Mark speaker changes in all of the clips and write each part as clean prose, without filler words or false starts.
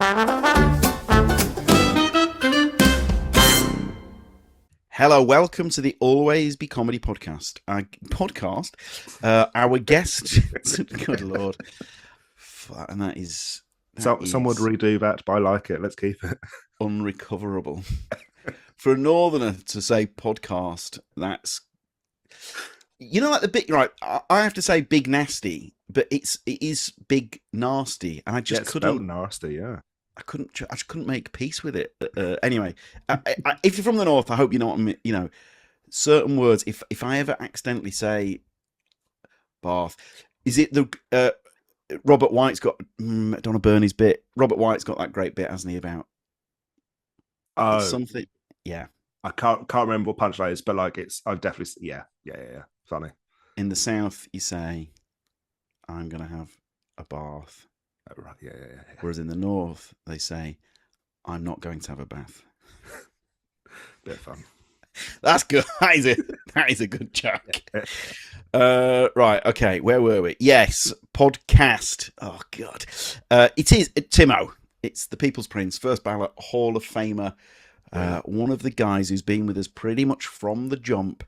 Speaker 1: Hello, welcome to the Always Be Comedy podcast. Our guest, good lord, and that is
Speaker 2: some would redo that, but I like it. Let's keep it
Speaker 1: unrecoverable. For a northerner to say podcast, that's like the bit right. I have to say big nasty, but it is big nasty, and I just couldn't
Speaker 2: nasty. Yeah.
Speaker 1: I just couldn't make peace with it. Anyway, if you're from the north, I hope you know what I mean. Certain words. If I ever accidentally say Bath, is it the Robert White's got? I don't want to burn his bit. Robert White's got that great bit, hasn't he? About something. Yeah,
Speaker 2: I can't remember what punchline is, but I've definitely yeah. Funny.
Speaker 1: In the south, you say, "I'm gonna have a bath."
Speaker 2: Oh, right. Yeah.
Speaker 1: Whereas in the north, they say, "I'm not going to have a bath."
Speaker 2: Bit of fun.
Speaker 1: That's good. That is a good joke. Right. Okay. Where were we? Yes. Podcast. Oh God. It is Timo. It's the People's Prince, first ballot Hall of Famer. One of the guys who's been with us pretty much from the jump.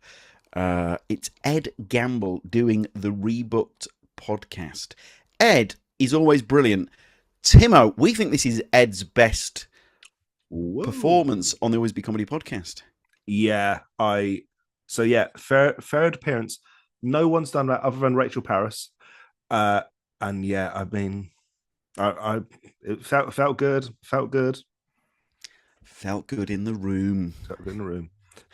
Speaker 1: It's Ed Gamble doing the Rebooked podcast. Ed is always brilliant. Timo, we think this is Ed's best performance on the Always Be Comedy podcast.
Speaker 2: Yeah, third appearance. No one's done that other than Rachel Paris. And yeah, I mean, it felt good. Felt good
Speaker 1: in the room.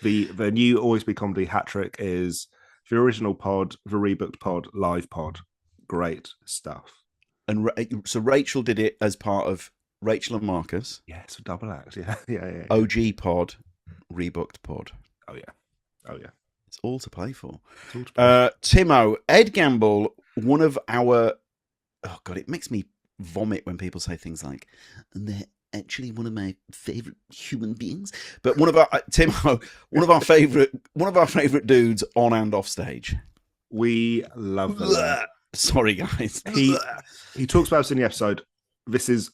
Speaker 2: The new Always Be Comedy hat trick is the original pod, the Rebooked pod, live pod. Great stuff.
Speaker 1: And so Rachel did it as part of Rachel and Marcus.
Speaker 2: Yeah, it's a double act. Yeah.
Speaker 1: OG pod, Rebooked pod.
Speaker 2: Oh yeah.
Speaker 1: It's all to play for. Timo, Ed Gamble, one of our... Oh, God, it makes me vomit when people say things like, and they're actually one of my favourite human beings. But Timo, one of our favourite dudes on and off stage.
Speaker 2: We love them.
Speaker 1: Sorry, guys.
Speaker 2: He talks about us in the episode. This is,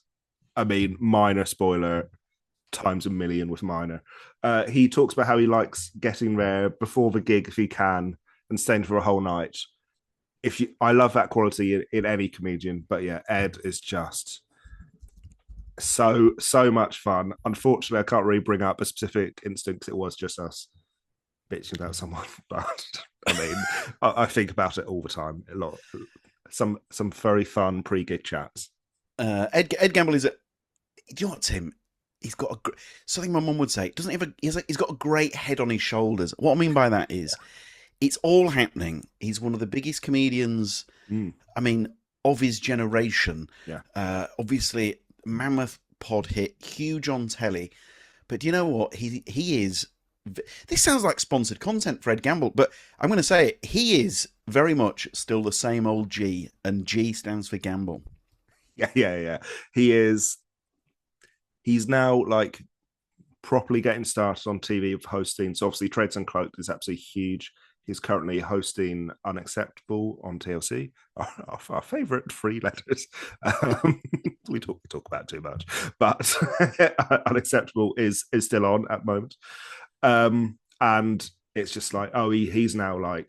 Speaker 2: minor spoiler times a million with minor. He talks about how he likes getting there before the gig if he can and staying for a whole night. I love that quality in any comedian, but yeah, Ed is just so much fun. Unfortunately, I can't really bring up a specific instance because it was just us bitching about someone, but I think about it all the time. A lot, some very fun pre-gig chats.
Speaker 1: Ed Gamble is do you know what, Tim? He's got something my mum would say. He's got a great head on his shoulders. What I mean by that is, it's all happening. He's one of the biggest comedians. Of his generation.
Speaker 2: Yeah.
Speaker 1: Obviously, mammoth pod hit, huge on telly. But do you know what? He is. This sounds like sponsored content for Ed Gamble, but I'm going to say it. He is very much still the same old G, and G stands for Gamble.
Speaker 2: Yeah. He is. He's now properly getting started on TV with hosting. So obviously, Trades Uncloaked is absolutely huge. He's currently hosting Unacceptable on TLC, our favourite free letters. We talk about it too much, but Unacceptable is still on at the moment. And it's just he's now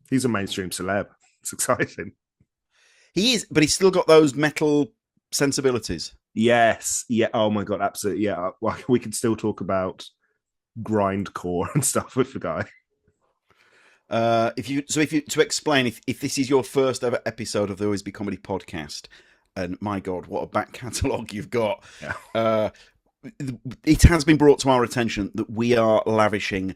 Speaker 2: he's a mainstream celeb. It's exciting.
Speaker 1: He is, but he's still got those metal sensibilities.
Speaker 2: Yes. Yeah. Oh my God. Absolutely. Yeah. We can still talk about grindcore and stuff with the guy.
Speaker 1: To explain, if this is your first ever episode of the Always Be Comedy podcast, and my God, what a back catalogue you've got.
Speaker 2: Yeah.
Speaker 1: It has been brought to our attention that we are lavishing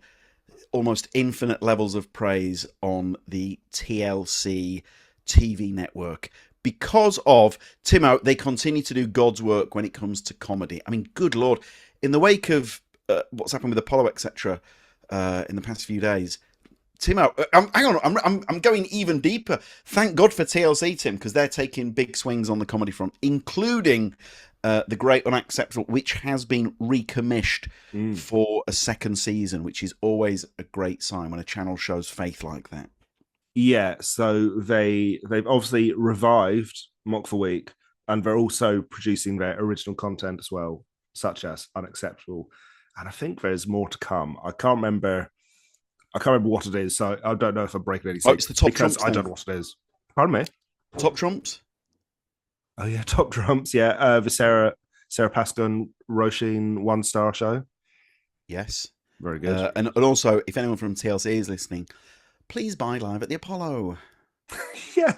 Speaker 1: almost infinite levels of praise on the TLC TV network because of, Timo, they continue to do God's work when it comes to comedy. I mean, good Lord, in the wake of what's happened with Apollo, etc., in the past few days, Timo, hang on, I'm going even deeper. Thank God for TLC, Tim, because they're taking big swings on the comedy front, including The Great Unacceptable, which has been recommissioned for a second season, which is always a great sign when a channel shows faith like that.
Speaker 2: Yeah, so they've obviously revived Mock for Week, and they're also producing their original content as well, such as Unacceptable. And I think there's more to come. I can't remember what it is, so I don't know if I'm breaking any
Speaker 1: Oh, it's
Speaker 2: secrets
Speaker 1: the Top
Speaker 2: because
Speaker 1: Trumps
Speaker 2: I
Speaker 1: thing.
Speaker 2: don't know what it is. Pardon me.
Speaker 1: Top Trumps?
Speaker 2: Oh yeah, Top Trumps. Yeah, the Sarah Pascoe Roisin 1 star show.
Speaker 1: Yes.
Speaker 2: Very good.
Speaker 1: And also, if anyone from TLC is listening, please buy Live at the Apollo.
Speaker 2: yeah,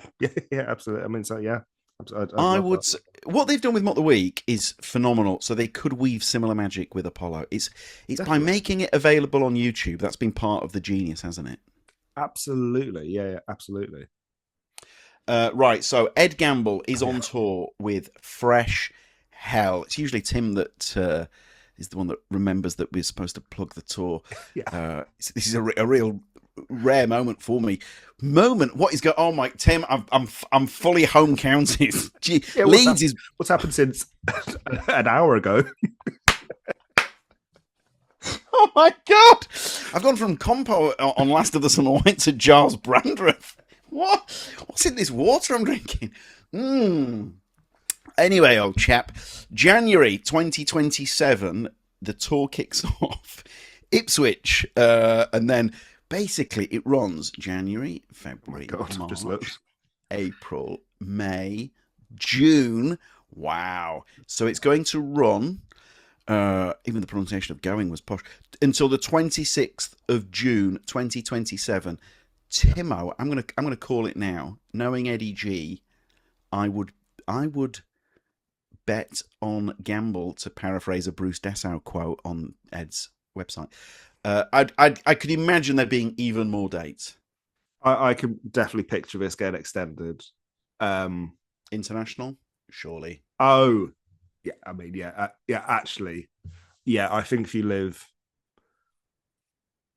Speaker 2: absolutely. I mean, so yeah, I'd
Speaker 1: I
Speaker 2: love
Speaker 1: would.
Speaker 2: that.
Speaker 1: What they've done with Mock the Week is phenomenal. So they could weave similar magic with Apollo. It's by
Speaker 2: Definitely.
Speaker 1: making it available on YouTube. That's been part of the genius, hasn't it?
Speaker 2: Absolutely. Yeah, absolutely.
Speaker 1: Right. So Ed Gamble is
Speaker 2: Yeah.
Speaker 1: on tour with Fresh Hell. It's usually Tim that is the one that remembers that we're supposed to plug the tour.
Speaker 2: Yeah.
Speaker 1: This is a real rare moment for me. What is going? Oh my, Tim, I'm fully home counted. Gee,
Speaker 2: Yeah,
Speaker 1: Leeds is.
Speaker 2: what's happened since an hour ago?
Speaker 1: Oh my god! I've gone from Compo on Last of the Summer White to Giles Brandreth. What? What's in this water I'm drinking? Anyway, old chap, January 2027, the tour kicks off. Ipswich, and then basically it runs January, February, March, April, May, June. Wow. So it's going to run, even the pronunciation of going was posh, until the 26th of June 2027. Timo, I'm gonna call it now. Knowing Eddie G, I would bet on gamble, to paraphrase a Bruce Dessau quote on Ed's website. I could imagine there being even more dates.
Speaker 2: I can definitely picture this getting extended.
Speaker 1: International, surely.
Speaker 2: Oh, yeah. I mean, actually, yeah. I think if you live,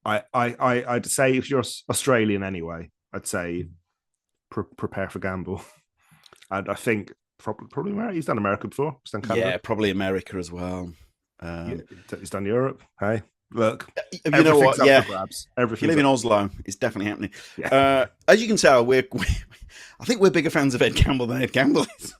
Speaker 2: I'd say if you're Australian anyway, I'd say prepare for gamble. And I think probably America. He's done America before. He's done Canada.
Speaker 1: Yeah, probably America as well.
Speaker 2: He's done Europe. Hey, look.
Speaker 1: You know what? Yeah,
Speaker 2: Everything.
Speaker 1: If you live in Oslo, it's definitely happening.
Speaker 2: Yeah.
Speaker 1: As you can tell, I think we're bigger fans of Ed Gamble than Ed Gamble is.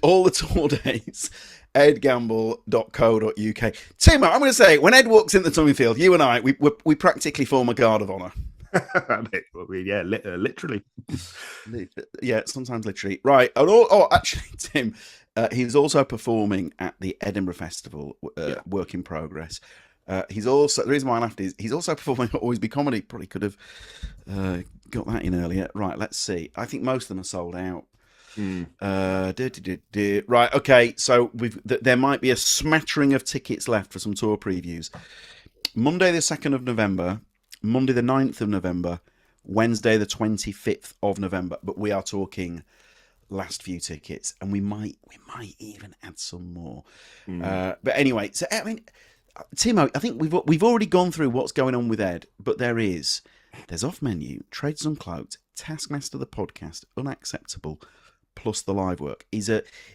Speaker 1: All the tour dates, edgamble.co.uk. Tim, I'm going to say, when Ed walks in the Tommy Field, you and I, we practically form a guard of honour.
Speaker 2: Yeah, literally.
Speaker 1: Yeah, sometimes literally. Right. Actually, Tim, he's also performing at the Edinburgh Festival, work in progress. He's also, the reason why I laughed is he's also performing at Always Be Comedy. Probably could have got that in earlier. Right, let's see. I think most of them are sold out. Right, okay. So there might be a smattering of tickets left for some tour previews. Monday the 2nd of November, Monday the 9th of November, Wednesday the 25th of November. But we are talking last few tickets, and we might even add some more. But anyway, so I mean, Timo, I think we've already gone through what's going on with Ed, but there's Off Menu, Trades Uncloaked, Taskmaster the podcast, Unacceptable, plus the live work.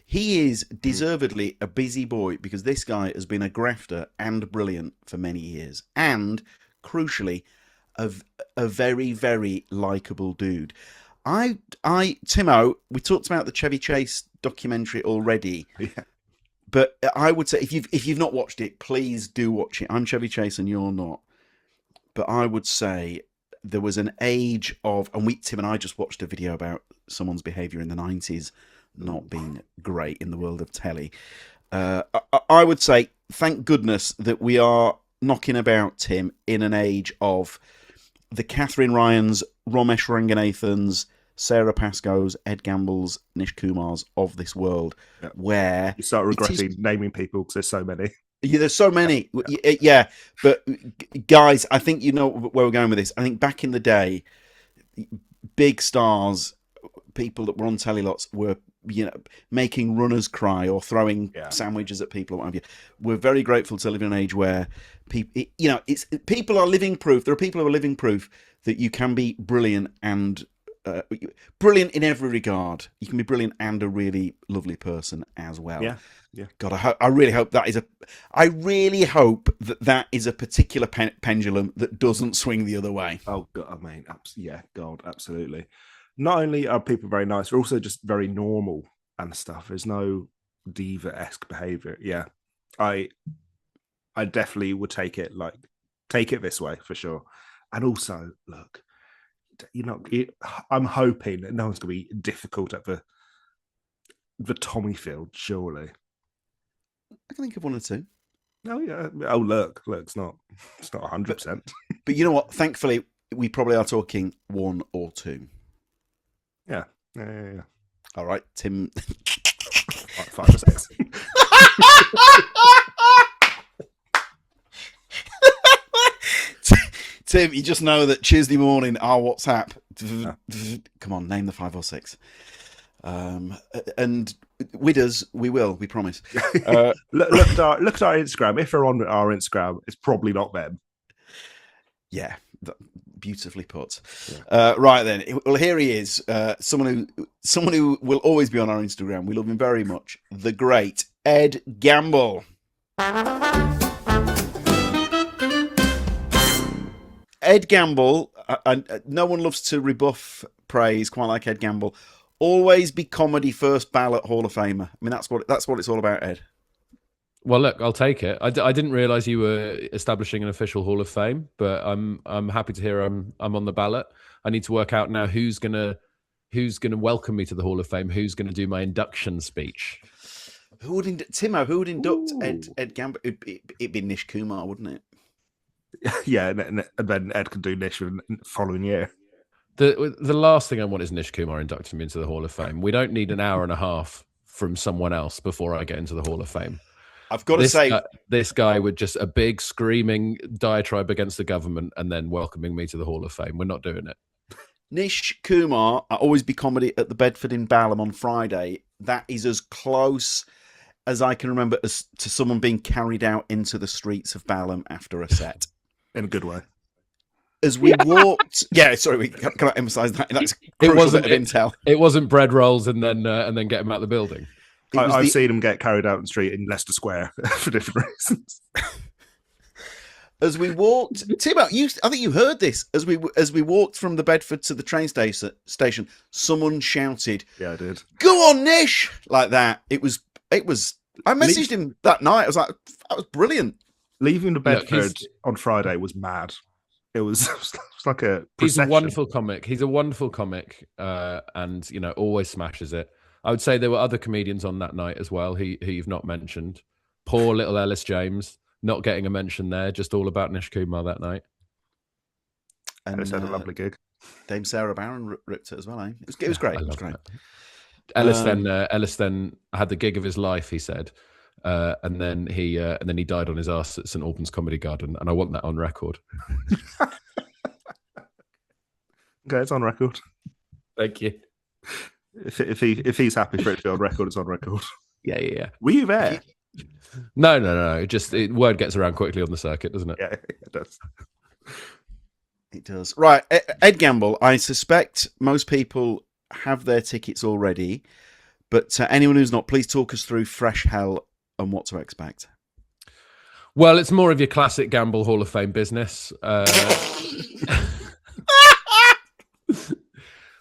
Speaker 1: He is deservedly a busy boy, because this guy has been a grafter and brilliant for many years, and crucially, a very, very likable dude. Timo, we talked about the Chevy Chase documentary already.
Speaker 2: Yeah.
Speaker 1: But I would say, if you've not watched it, please do watch it. I'm Chevy Chase and you're not. But I would say there was an age of, and Tim and I just watched a video about someone's behaviour in the 90s not being great in the world of telly. I would say, thank goodness that we are knocking about, Tim, in an age of the Catherine Ryans, Romesh Ranganathans, Sarah Pascoe's, Ed Gamble's, Nish Kumar's of this world, where
Speaker 2: you start regretting naming people because there's so many.
Speaker 1: Yeah, there's so many. Yeah, but guys, I think you know where we're going with this. I think back in the day, big stars, people that were on telly lots, were making runners cry or throwing sandwiches at people or what have you. We're very grateful to live in an age where people are living proof. There are people who are living proof that you can be brilliant and brilliant in every regard. You can be brilliant and a really lovely person as well.
Speaker 2: Yeah.
Speaker 1: God, I really hope that is that is a particular pendulum that doesn't swing the other way.
Speaker 2: Oh God, I mean, God, absolutely. Not only are people very nice, they're also just very normal. and stuff. There's no diva-esque behavior. Yeah, I definitely would take it this way for sure. And also, look, I'm hoping that no one's going to be difficult at the Tommy field, surely.
Speaker 1: I can think of one or two.
Speaker 2: Oh yeah. Oh look, it's not 100%.
Speaker 1: But you know what? Thankfully, we probably are talking one or two.
Speaker 2: Yeah.
Speaker 1: All right, Tim.
Speaker 2: 5 or 6.
Speaker 1: Tim, you just know that Tuesday morning, our WhatsApp. Come on, name the 5 or 6. And with us, we will. We promise.
Speaker 2: Look at our Instagram. If they're on our Instagram, it's probably not them.
Speaker 1: Yeah, beautifully put. Yeah. Right then. Well, here he is. Someone who will always be on our Instagram. We love him very much. The great Ed Gamble. Ed Gamble. No one loves to rebuff praise quite like Ed Gamble. Always be comedy first ballot Hall of Famer. I mean, that's what it's all about, Ed.
Speaker 3: Well, look, I'll take it. I didn't realise you were establishing an official Hall of Fame, but I'm happy to hear I'm on the ballot. I need to work out now who's gonna welcome me to the Hall of Fame. Who's gonna do my induction speech?
Speaker 1: Timo? Who would induct Ed Gamble? It'd be Nish Kumar, wouldn't it?
Speaker 2: Yeah, and then Ed can do Nish the following year.
Speaker 3: The last thing I want is Nish Kumar inducting me into the Hall of Fame. We don't need an hour and a half from someone else before I get into the Hall of Fame.
Speaker 1: I've got to say,
Speaker 3: this guy with just a big screaming diatribe against the government and then welcoming me to the Hall of Fame. We're not doing it.
Speaker 1: Nish Kumar, Always Be Comedy at the Bedford in Balham on Friday. That is as close as I can remember to someone being carried out into the streets of Balham after a set.
Speaker 2: In a good way.
Speaker 1: As we walked, can I emphasise that? That's a crucial bit of intel.
Speaker 3: It wasn't bread rolls and then get him out of the building.
Speaker 2: I've seen him get carried out in the street in Leicester Square for different reasons.
Speaker 1: As we walked, Tim, I think you heard this. As we walked from the Bedford to the train station, someone shouted,
Speaker 2: "Yeah, I did.
Speaker 1: Go on, Nish!" Like that. It was. I messaged him that night. I was like, "That was brilliant."
Speaker 2: Leaving the Bedford on Friday was mad. It was like a procession.
Speaker 3: He's a wonderful comic. He's a wonderful comic, and always smashes it. I would say there were other comedians on that night as well who you've not mentioned. Poor little Ellis James, not getting a mention there. Just all about Nish Kumar that night.
Speaker 2: And Ellis had a lovely gig.
Speaker 1: Dame Sarah Barron ripped it as well. Eh? It was great. It was great.
Speaker 3: That. Ellis then had the gig of his life. He said. And then he died on his ass at St Albans Comedy Garden, and I want that on record.
Speaker 2: Okay, it's on record.
Speaker 3: Thank you.
Speaker 2: If he's happy for it to be on record, it's on record.
Speaker 3: Yeah.
Speaker 2: Were you there?
Speaker 3: No. Just word gets around quickly on the circuit, doesn't it?
Speaker 2: Yeah, it does.
Speaker 1: It does. Right, Ed Gamble. I suspect most people have their tickets already, but anyone who's not, please talk us through Fresh Hell and what to expect.
Speaker 3: Well, it's more of your classic Gamble Hall of Fame business.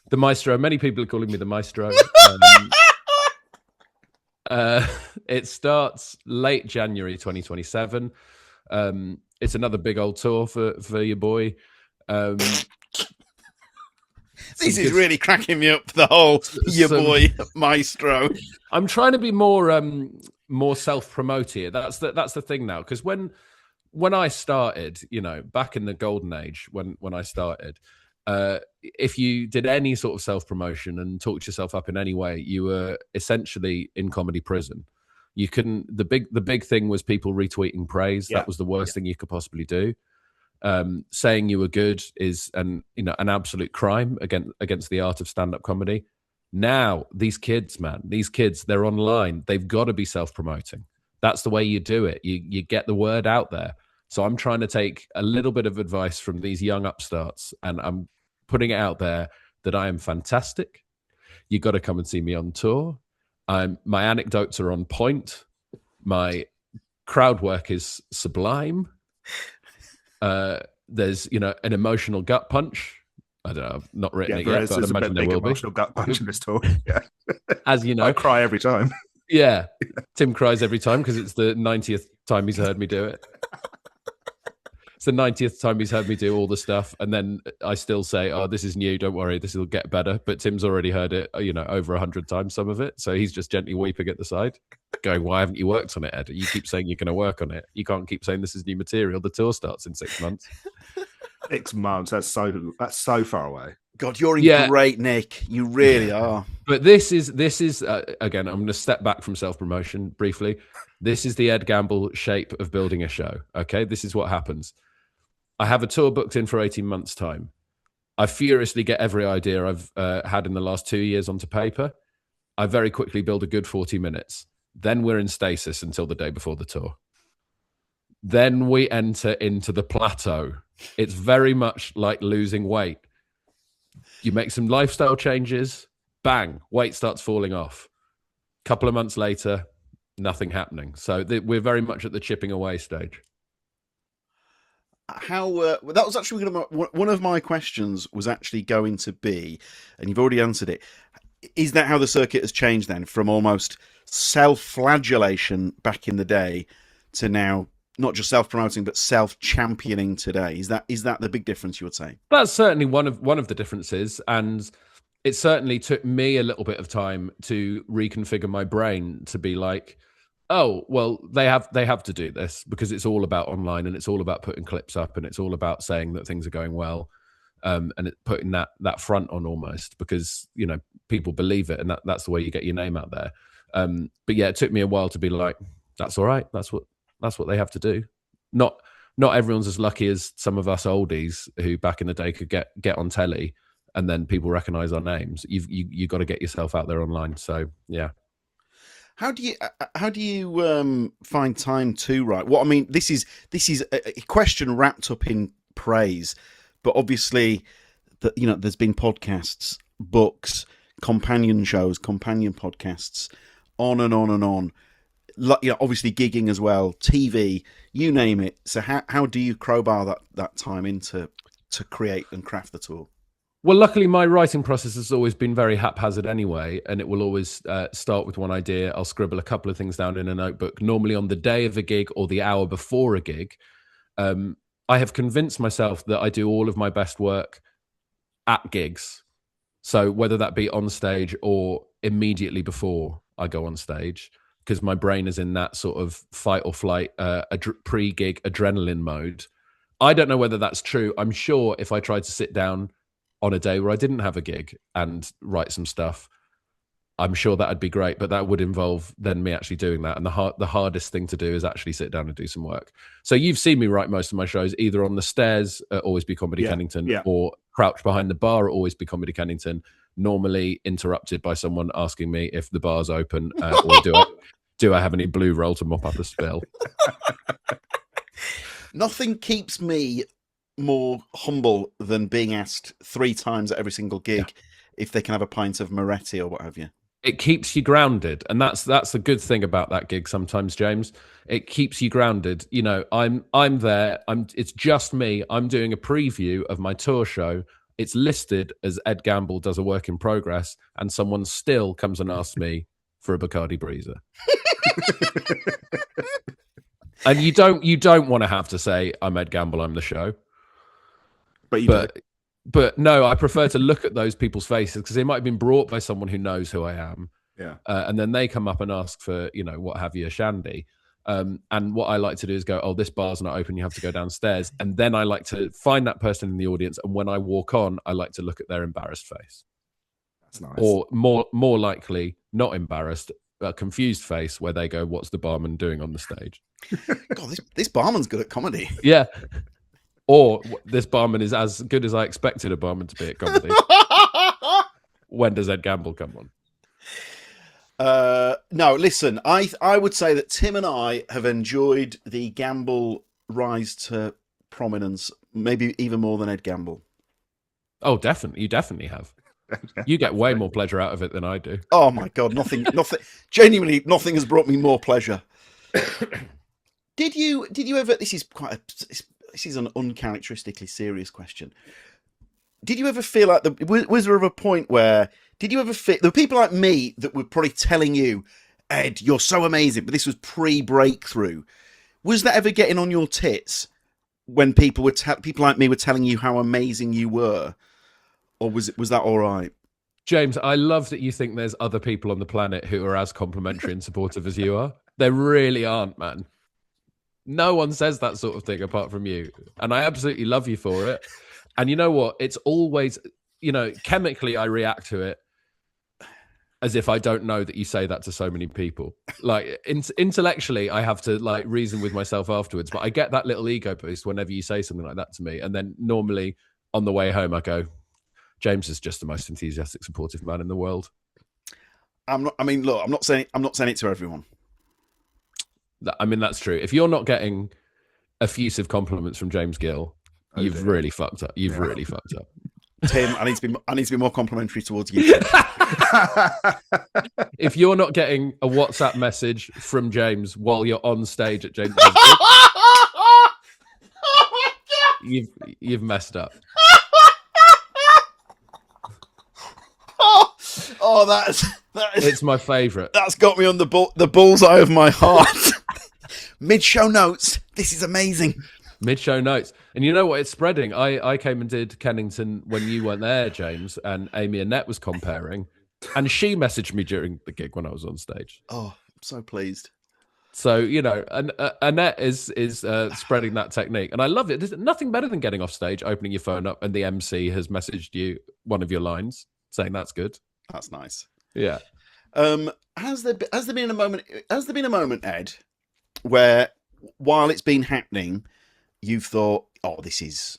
Speaker 3: The Maestro. Many people are calling me the Maestro. It starts late January 2027. It's another big old tour for your boy.
Speaker 1: This is really cracking me up. The whole boy Maestro.
Speaker 3: I'm trying to be more self-promote here. That's the thing now, because when I started, back in the golden age, when I started, if you did any sort of self-promotion and talked yourself up in any way, you were essentially in comedy prison. You couldn't. The big thing was people retweeting praise. Yeah. That was the worst thing you could possibly do. Saying you were good is an absolute crime against the art of stand-up comedy. Now, these kids, they're online. They've got to be self-promoting. That's the way you do it. You get the word out there. So I'm trying to take a little bit of advice from these young upstarts, and I'm putting it out there that I am fantastic. You got to come and see me on tour. My anecdotes are on point. My crowd work is sublime. There's, an emotional gut punch I don't know. I've not written it
Speaker 2: but
Speaker 3: yet, but I'd
Speaker 2: it's a
Speaker 3: imagine
Speaker 2: bit
Speaker 3: there
Speaker 2: big
Speaker 3: will be.
Speaker 2: emotional gut punch in this talk. Yeah,
Speaker 3: As you know,
Speaker 2: I cry every time.
Speaker 3: Yeah. Tim cries every time because it's the 90th time he's heard me do it. It's the 90th time he's heard me do all the stuff. And then I still say, oh, this is new. Don't worry. This will get better. But Tim's already heard it, over 100 times, some of it. So he's just gently weeping at the side going, why haven't you worked on it, Ed? You keep saying you're going to work on it. You can't keep saying this is new material. The tour starts in 6 months.
Speaker 2: 6 months. That's so far away.
Speaker 1: God, you're in great nick. You really are.
Speaker 3: But this is again, I'm going to step back from self-promotion briefly. This is the Ed Gamble shape of building a show. Okay, this is what happens. I have a tour booked in for 18 months' time. I furiously get every idea I've had in the last 2 years onto paper. I very quickly build a good 40 minutes. Then we're in stasis until the day before the tour. Then we enter into the plateau. It's very much like losing weight. You make some lifestyle changes, bang, weight starts falling off. A couple of months later, nothing happening. So we're very much at the chipping away stage.
Speaker 1: How that was actually one of my questions was actually going to be, and you've already answered it. Is that how the circuit has changed then, from almost self-flagellation back in the day to now not just self-promoting but self-championing today? Is that the big difference you would say?
Speaker 3: That's certainly one of the differences, and it certainly took me a little bit of time to reconfigure my brain to be like, oh, well, they have to do this because it's all about online and it's all about putting clips up and it's all about saying that things are going well, and putting that front on almost because people believe it and that's the way you get your name out there. But yeah, it took me a while to be like, that's all right. That's what they have to do. Not everyone's as lucky as some of us oldies who back in the day could get on telly and then people recognize our names. You got to get yourself out there online. So yeah.
Speaker 1: How do you find time to write? Well, I mean, this is a question wrapped up in praise, but obviously, there's been podcasts, books, companion shows, companion podcasts, on and on and on. Obviously gigging as well, TV, you name it. So how do you crowbar that time into to create and craft the tour?
Speaker 3: Well, luckily, my writing process has always been very haphazard anyway, and it will always start with one idea. I'll scribble a couple of things down in a notebook, normally on the day of a gig or the hour before a gig. I have convinced myself that I do all of my best work at gigs. So whether that be on stage or immediately before I go on stage, because my brain is in that sort of fight or flight, pre-gig adrenaline mode. I don't know whether that's true. I'm sure if I tried to sit down on a day where I didn't have a gig and write some stuff, I'm sure that'd be great, but that would involve then me actually doing that. And the hardest thing to do is actually sit down and do some work. So you've seen me write most of my shows either on the stairs at Always Be Comedy Kennington or crouched behind the bar at Always Be Comedy Kennington, normally interrupted by someone asking me if the bar's open or do I have any blue roll to mop up a spill.
Speaker 1: Nothing keeps me more humble than being asked 3 times at every single gig if they can have a pint of Moretti or what have you.
Speaker 3: It keeps you grounded, and that's a good thing about that gig sometimes, James. It keeps you grounded. I'm there. It's just me. I'm doing a preview of my tour show. It's listed as Ed Gamble does a work in progress, and someone still comes and asks me for a Bacardi Breezer. And you don't want to have to say, I'm Ed Gamble, I'm the show. But no, I prefer to look at those people's faces because they might have been brought by someone who knows who I am.
Speaker 2: Yeah.
Speaker 3: And then they come up and ask for, what have you, a shandy. And what I like to do is go, oh, this bar's not open, you have to go downstairs. And then I like to find that person in the audience. And when I walk on, I like to look at their embarrassed face.
Speaker 2: That's nice.
Speaker 3: Or more likely, not embarrassed, a confused face where they go, what's the barman doing on the stage?
Speaker 1: God, this barman's good at comedy.
Speaker 3: Yeah. Or this barman is as good as I expected a barman to be at comedy. When does Ed Gamble come on?
Speaker 1: No, listen, I would say that Tim and I have enjoyed the Gamble rise to prominence, maybe even more than Ed Gamble.
Speaker 3: Oh, definitely. You definitely have. You get way more pleasure out of it than I do.
Speaker 1: Oh my God, nothing, genuinely, nothing has brought me more pleasure. Did you ever, this is an uncharacteristically serious question. did you ever feel like was there ever a point where did you ever feel there were people like me that were probably telling you, Ed, you're so amazing, but this was pre-breakthrough. Was that ever getting on your tits when people like me were telling you how amazing you were, or was that all right?
Speaker 3: James, I love that you think there's other people on the planet who are as complimentary and supportive as you are. There really aren't, man. No one says that sort of thing apart from you. And I absolutely love you for it. And you know what? It's always, chemically I react to it as if I don't know that you say that to so many people. Like intellectually, I have to like reason with myself afterwards. But I get that little ego boost whenever you say something like that to me. And then normally on the way home, I go, James is just the most enthusiastic, supportive man in the world.
Speaker 1: I'm not saying it to everyone.
Speaker 3: I mean, that's true. If you're not getting effusive compliments from James Gill, you've really fucked up. You've really fucked up.
Speaker 1: Tim, I need to be more complimentary towards you.
Speaker 3: If you're not getting a WhatsApp message from James while you're on stage at James, you've messed up.
Speaker 1: Oh, that is.
Speaker 3: It's my favourite.
Speaker 1: That's got me on the bullseye of my heart. Mid-show notes. This is amazing.
Speaker 3: Mid-show notes. And you know what? It's spreading. I came and did Kennington when you weren't there, James, and Amy Annette was comparing. And she messaged me during the gig when I was on stage.
Speaker 1: Oh, I'm so pleased.
Speaker 3: So, and Annette is spreading that technique. And I love it. There's nothing better than getting off stage, opening your phone up, and the MC has messaged you one of your lines saying that's good.
Speaker 1: That's nice.
Speaker 3: Yeah.
Speaker 1: Has there been a moment, Ed, where while it's been happening, you've thought, "Oh, this is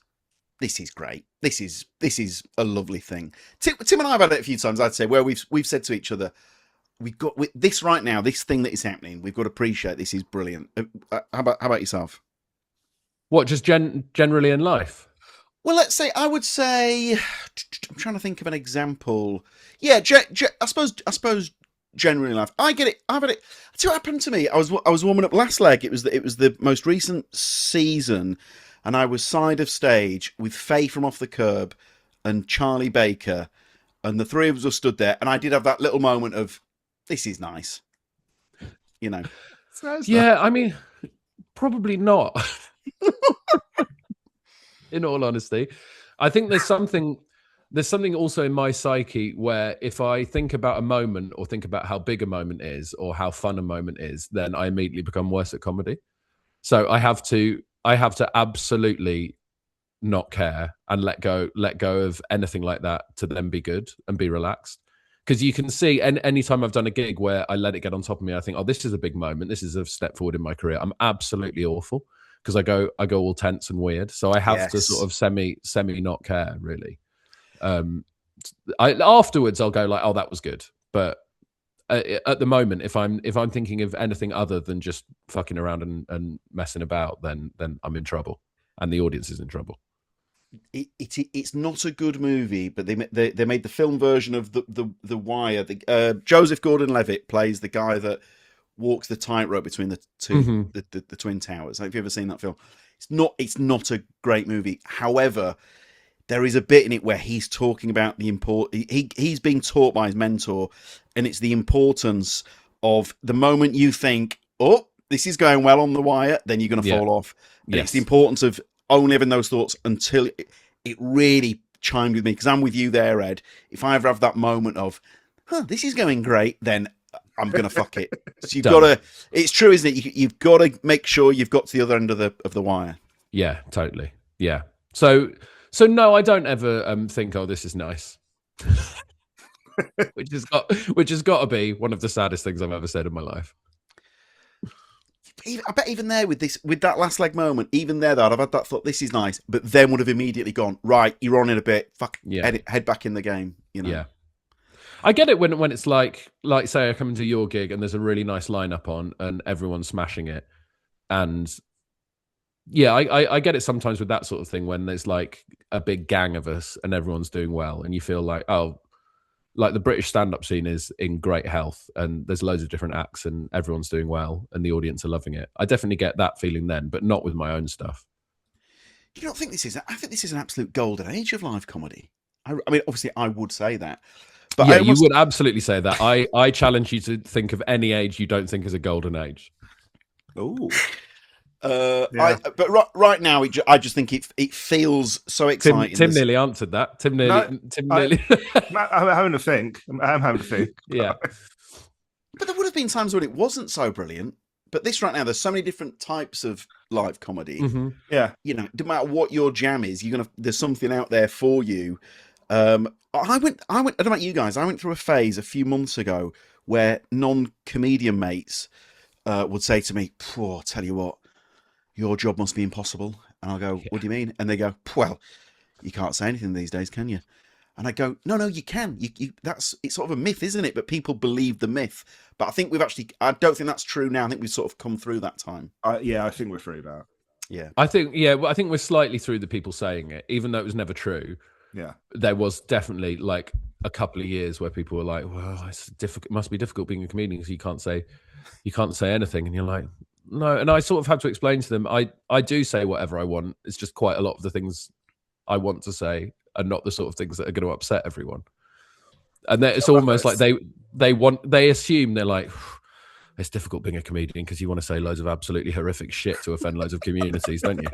Speaker 1: great. This is a lovely thing." Tim and I have had it a few times. I'd say where we've said to each other, "We've got this right now. This thing that is happening. We've got to appreciate. This is brilliant." How about yourself?
Speaker 3: What, just generally in life?
Speaker 1: Well, let's say I would say I'm trying to think of an example. Yeah, I suppose generally in life, I get it. I've had it. See what happened to me. I was warming up last leg. It was the most recent season, and I was side of stage with Faye from Off the Curb and Charlie Baker, and the three of us were stood there, and I did have that little moment of, this is nice,
Speaker 2: Nice.
Speaker 3: Yeah, I mean, probably not. In all honesty, I think there's something also in my psyche where if I think about a moment or think about how big a moment is or how fun a moment is, then I immediately become worse at comedy. So I have to absolutely not care and let go of anything like that to then be good and be relaxed. Because you can see, and anytime I've done a gig where I let it get on top of me, I think, oh, this is a big moment. This is a step forward in my career. I'm absolutely awful because I go all tense and weird. So I have to sort of semi not care really. Afterwards I'll go like, oh, that was good. But at the moment, if I'm thinking of anything other than just fucking around and messing about, then I'm in trouble, and the audience is in trouble.
Speaker 1: It's not a good movie, but they made the film version of the Wire. Joseph Gordon-Levitt plays the guy that walks the tightrope between the two the twin towers. Have you ever seen that film? It's not a great movie. However, there is a bit in it where he's talking about the he's being taught by his mentor, and it's the importance of the moment you think, oh, this is going well on the wire, then you're going to fall off. And it's the importance of only having those thoughts until it really chimed with me, because I'm with you there, Ed. If I ever have that moment of, this is going great, then I'm going to fuck it. So you've got to, it's true, isn't it? You've got to make sure you've got to the other end of the wire.
Speaker 3: Yeah, totally. Yeah. So no, I don't ever think, oh, this is nice. which has got to be one of the saddest things I've ever said in my life.
Speaker 1: I bet even there with that last leg moment, even there, that I've had that thought, this is nice, but then would have immediately gone, right, you're on in a bit, head back in the game, you know.
Speaker 3: Yeah. I get it when it's like say I come into your gig and there's a really nice lineup on and everyone's smashing it, and yeah, I get it sometimes with that sort of thing when there's like a big gang of us and everyone's doing well, and you feel like, oh, like the British stand-up scene is in great health and there's loads of different acts and everyone's doing well and the audience are loving it. I definitely get that feeling then, but not with my own stuff.
Speaker 1: Do you not think this is? I think this is an absolute golden age of live comedy. I mean, obviously, I would say that, but
Speaker 3: Yeah, you would absolutely say that. I challenge you to think of any age you don't think is a golden age.
Speaker 2: Oh,
Speaker 1: But right now, I just think it feels so exciting.
Speaker 3: Tim nearly answered that. Tim nearly.
Speaker 2: I'm having to think. I'm having to think.
Speaker 3: Yeah.
Speaker 1: But there would have been times when it wasn't so brilliant. But this right now, there's so many different types of live comedy.
Speaker 3: Mm-hmm.
Speaker 2: Yeah,
Speaker 1: you know, no matter what your jam is, there's something out there for you. I don't know about you guys. I went through a phase a few months ago where non-comedian mates would say to me, "I'll tell you what, your job must be impossible." And I'll go, "What do you mean?" And they go, "Well, you can't say anything these days, can you?" And I go, no, you can. It's sort of a myth, isn't it? But people believe the myth. But I think I don't think that's true now. I think we've sort of come through that time.
Speaker 2: I think we're through that.
Speaker 1: Yeah.
Speaker 3: I think we're slightly through the people saying it, even though it was never true.
Speaker 2: Yeah.
Speaker 3: There was definitely like a couple of years where people were like, well, it's difficult. It must be difficult being a comedian because you can't say anything. And you're like, no. And I sort of had to explain to them, I do say whatever I want. It's just quite a lot of the things I want to say and not the sort of things that are going to upset everyone. And it's almost like they assume, they're like, it's difficult being a comedian because you want to say loads of absolutely horrific shit to offend loads of communities, don't you?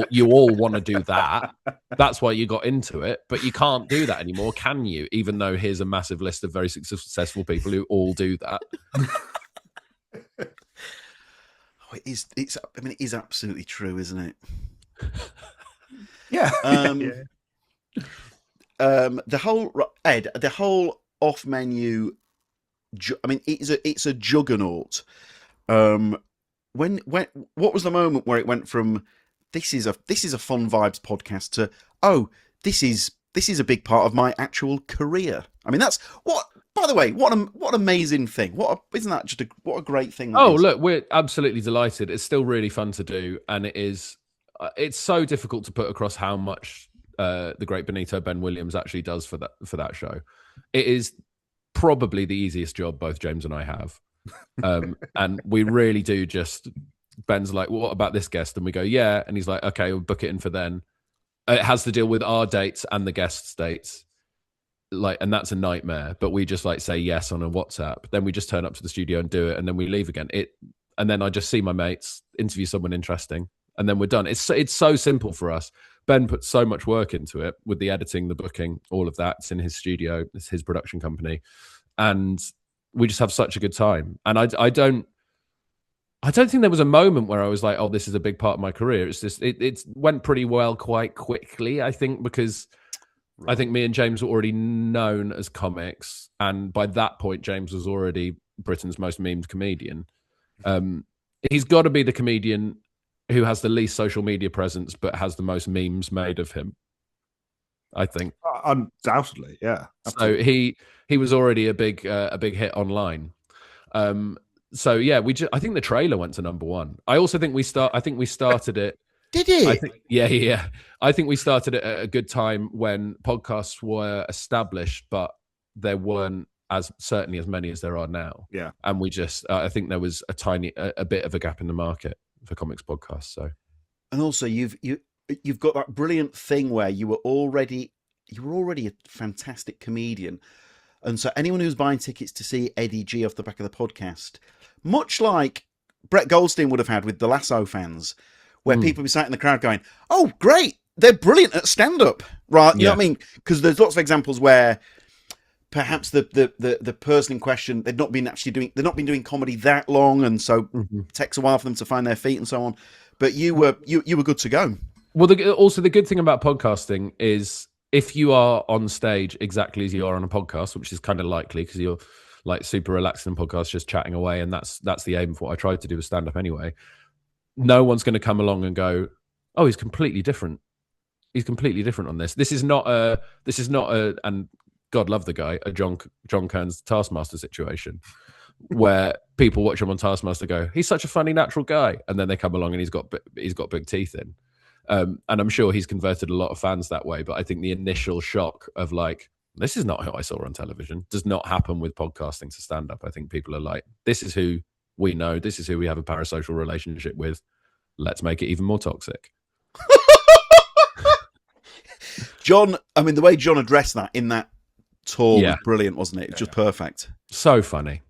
Speaker 3: You all want to do that. That's why you got into it, but you can't do that anymore, can you? Even though here's a massive list of very successful people who all do that.
Speaker 1: It is absolutely true, isn't it?
Speaker 2: Yeah.
Speaker 1: The whole off menu. I mean, it's a juggernaut. What was the moment where it went from this is a fun vibes podcast to this is a big part of my actual career. I mean, that's what. By the way, what an amazing thing! Isn't that just what a great thing?
Speaker 3: Look, we're absolutely delighted. It's still really fun to do, and it is. It's so difficult to put across how much the great Benito Ben Williams actually does for that show. It is probably the easiest job both James and I have, and we really do. Just Ben's like, well, what about this guest? And we go, yeah, and he's like, okay, we'll book it in for then. It has to deal with our dates and the guest's dates, and that's a nightmare. But we just say yes on a WhatsApp. Then we just turn up to the studio and do it, and then we leave again. And then I just see my mates, interview someone interesting, and then we're done. It's so simple for us. Ben put so much work into it with the editing, the booking, all of that. It's in his studio. It's his production company. And we just have such a good time. And I don't think there was a moment where I was like, oh, this is a big part of my career. It's just, it went pretty well quite quickly, I think, because I think me and James were already known as comics. And by that point, James was already Britain's most memed comedian. He's got to be the comedian who has the least social media presence, but has the most memes made of him, I think.
Speaker 2: Undoubtedly, yeah. Absolutely.
Speaker 3: So he was already a big hit online. So yeah, I think the trailer went to number one. I also think we started it.
Speaker 1: Did it?
Speaker 3: Yeah. I think we started it at a good time when podcasts were established, but there weren't certainly as many as there are now.
Speaker 2: Yeah.
Speaker 3: And we just, I think there was a bit of a gap in the market for comics podcasts. So,
Speaker 1: and also you've got that brilliant thing where you were already a fantastic comedian, and so anyone who's buying tickets to see Eddie G off the back of the podcast, much like Brett Goldstein would have had with the Lasso fans, where people be sat in the crowd going, "Oh, great, they're brilliant at stand-up," right? You know what I mean? Because there's lots of examples where perhaps the person in question, they've not been doing comedy that long, and so it takes a while for them to find their feet and so on. But you were good to go.
Speaker 3: Well, also the good thing about podcasting is if you are on stage exactly as you are on a podcast, which is kind of likely because you're like super relaxed in a podcast, just chatting away, and that's the aim of what I tried to do with stand up anyway. No one's going to come along and go, "Oh, he's completely different. He's completely different on this." This is not a and God love the guy, a John Kearns Taskmaster situation where people watch him on Taskmaster go, "He's such a funny natural guy," and then they come along and he's got big teeth in. And I'm sure he's converted a lot of fans that way. But I think the initial shock of like, this is not who I saw on television does not happen with podcasting to stand up. I think people are like, this is who we know. This is who we have a parasocial relationship with. Let's make it even more toxic.
Speaker 1: John, I mean, the way John addressed that in that tour
Speaker 3: Yeah.
Speaker 1: was brilliant, wasn't it? It was just perfect.
Speaker 3: So funny.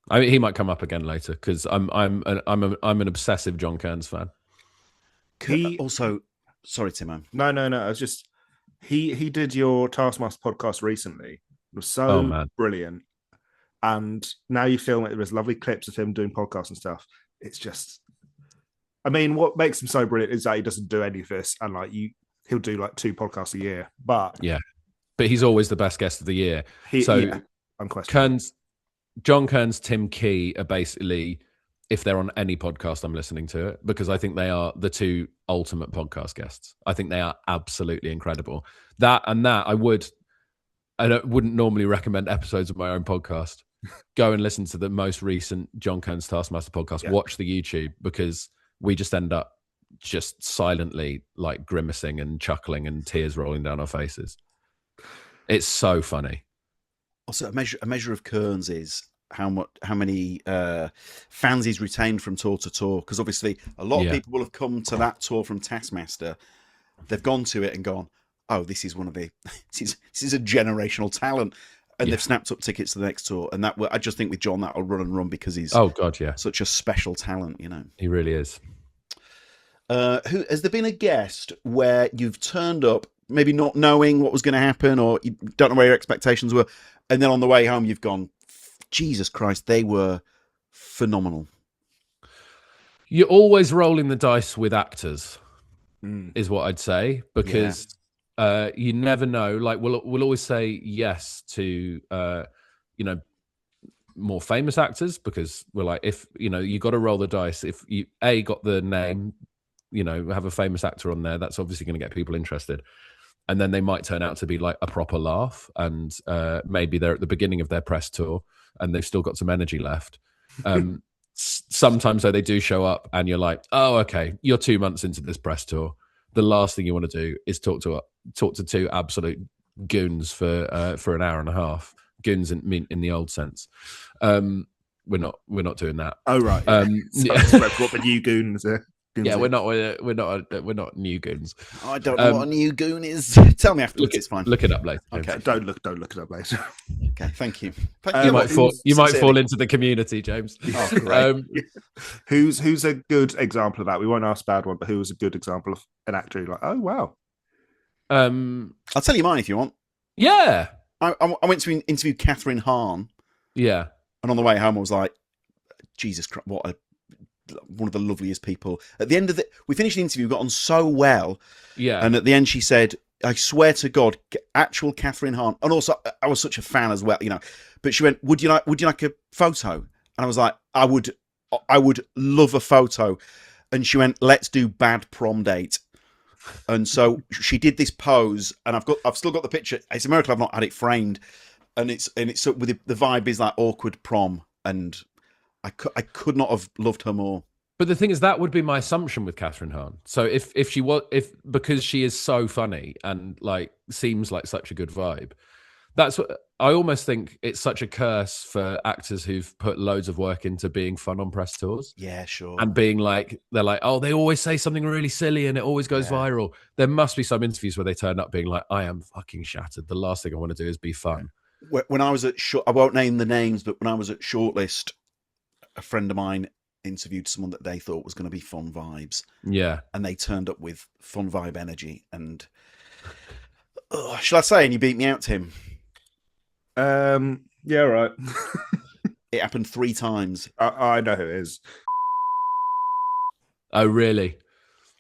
Speaker 3: I mean, he might come up again later because I'm an obsessive John Kearns fan.
Speaker 1: Also, sorry, Timo.
Speaker 2: No. I was just he did your Taskmaster podcast recently. It was so brilliant. And now you film it. There's lovely clips of him doing podcasts and stuff. It's just, I mean, what makes him so brilliant is that he doesn't do any of this, and like he'll do like 2 podcasts a year. But
Speaker 3: he's always the best guest of the year.
Speaker 2: Unquestionably.
Speaker 3: John Kearns, Tim Key are basically, if they're on any podcast, I'm listening to it because I think they are the 2 ultimate podcast guests. I think they are absolutely incredible. I wouldn't normally recommend episodes of my own podcast. Go and listen to the most recent John Kearns Taskmaster podcast. Yeah. Watch the YouTube because we just end up just silently like grimacing and chuckling and tears rolling down our faces. It's so funny.
Speaker 1: Also, a measure of Kearns is how many fans he's retained from tour to tour. Because obviously, a lot of people will have come to that tour from Taskmaster. They've gone to it and gone, "Oh, this is this is a generational talent," and they've snapped up tickets to the next tour. And I just think with John, that'll run and run because he's such a special talent. You know,
Speaker 3: he really is.
Speaker 1: Who has there been a guest where you've turned up, maybe not knowing what was going to happen, or you don't know where your expectations were, and then on the way home you've gone, Jesus Christ, they were phenomenal.
Speaker 3: You're always rolling the dice with actors, is what I'd say, because you never know. Like we'll always say yes to more famous actors because we're like, if you got to roll the dice. If you got the name, have a famous actor on there, that's obviously going to get people interested. And then they might turn out to be like a proper laugh, and maybe they're at the beginning of their press tour and they've still got some energy left. Sometimes though they do show up and you're like, oh, okay, you're 2 months into this press tour. The last thing you want to do is talk to 2 absolute goons for an hour and a half. Goons in the old sense. We're not doing that.
Speaker 2: Oh right. What the new goons are.
Speaker 3: Yeah, we're not new goons.
Speaker 1: I don't know what a new goon is. Tell me afterwards. It's fine.
Speaker 3: Look it up later.
Speaker 1: Okay.
Speaker 2: Don't look it up later.
Speaker 1: Okay, thank you.
Speaker 3: You might fall into the community, James.
Speaker 1: Oh, great.
Speaker 2: Who's a good example of that? We won't ask bad one, but who was a good example of an actor? Like, oh wow.
Speaker 1: I'll tell you mine if you want.
Speaker 3: Yeah.
Speaker 1: I went to interview Catherine Hahn.
Speaker 3: Yeah.
Speaker 1: And on the way home, I was like, Jesus Christ, one of the loveliest people. At the end of we finished the interview, got on so well.
Speaker 3: Yeah.
Speaker 1: And at the end, she said, I swear to God, actual Catherine Hahn. And also, I was such a fan as well, But she went, would you like a photo? And I was like, I would love a photo. And she went, let's do bad prom date. And so she did this pose, and I've still got the picture. It's a miracle I've not had it framed. And it's with the vibe is like awkward prom, and I could not have loved her more.
Speaker 3: But the thing is, that would be my assumption with Catherine Hahn. So because she is so funny and like seems like such a good vibe, that's what I almost think. It's such a curse for actors who've put loads of work into being fun on press tours.
Speaker 1: Yeah, sure.
Speaker 3: And being like, they're like, oh, they always say something really silly and it always goes viral. There must be some interviews where they turn up being like, I am fucking shattered. The last thing I want to do is be fun.
Speaker 1: When I was at I won't name the names, but when I was at Shortlist, a friend of mine interviewed someone that they thought was going to be fun vibes.
Speaker 3: Yeah.
Speaker 1: And they turned up with fun vibe energy. And shall I say, and you beat me out, Tim?
Speaker 2: Yeah, right.
Speaker 1: It happened 3 times.
Speaker 2: I know who it is.
Speaker 3: Oh, really?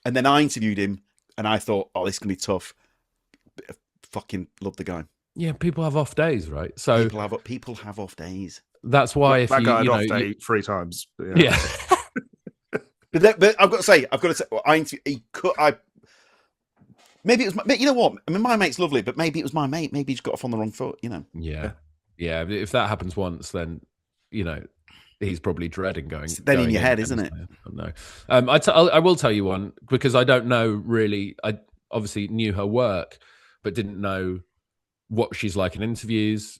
Speaker 1: And then I interviewed him and I thought, oh, this is going to be tough. I fucking love the guy.
Speaker 3: Yeah, people have off days, right? So
Speaker 1: people have off days.
Speaker 3: That's why
Speaker 2: that guy had off day 3 times.
Speaker 3: Yeah.
Speaker 1: but I've got to say, maybe it was you know what? I mean, my mate's lovely, but maybe it was my mate. Maybe he's got off on the wrong foot,
Speaker 3: Yeah. If that happens once, then, he's probably dreading going.
Speaker 1: It's then in your head, isn't it?
Speaker 3: No. I will tell you one because I don't know really. I obviously knew her work, but didn't know what she's like in interviews.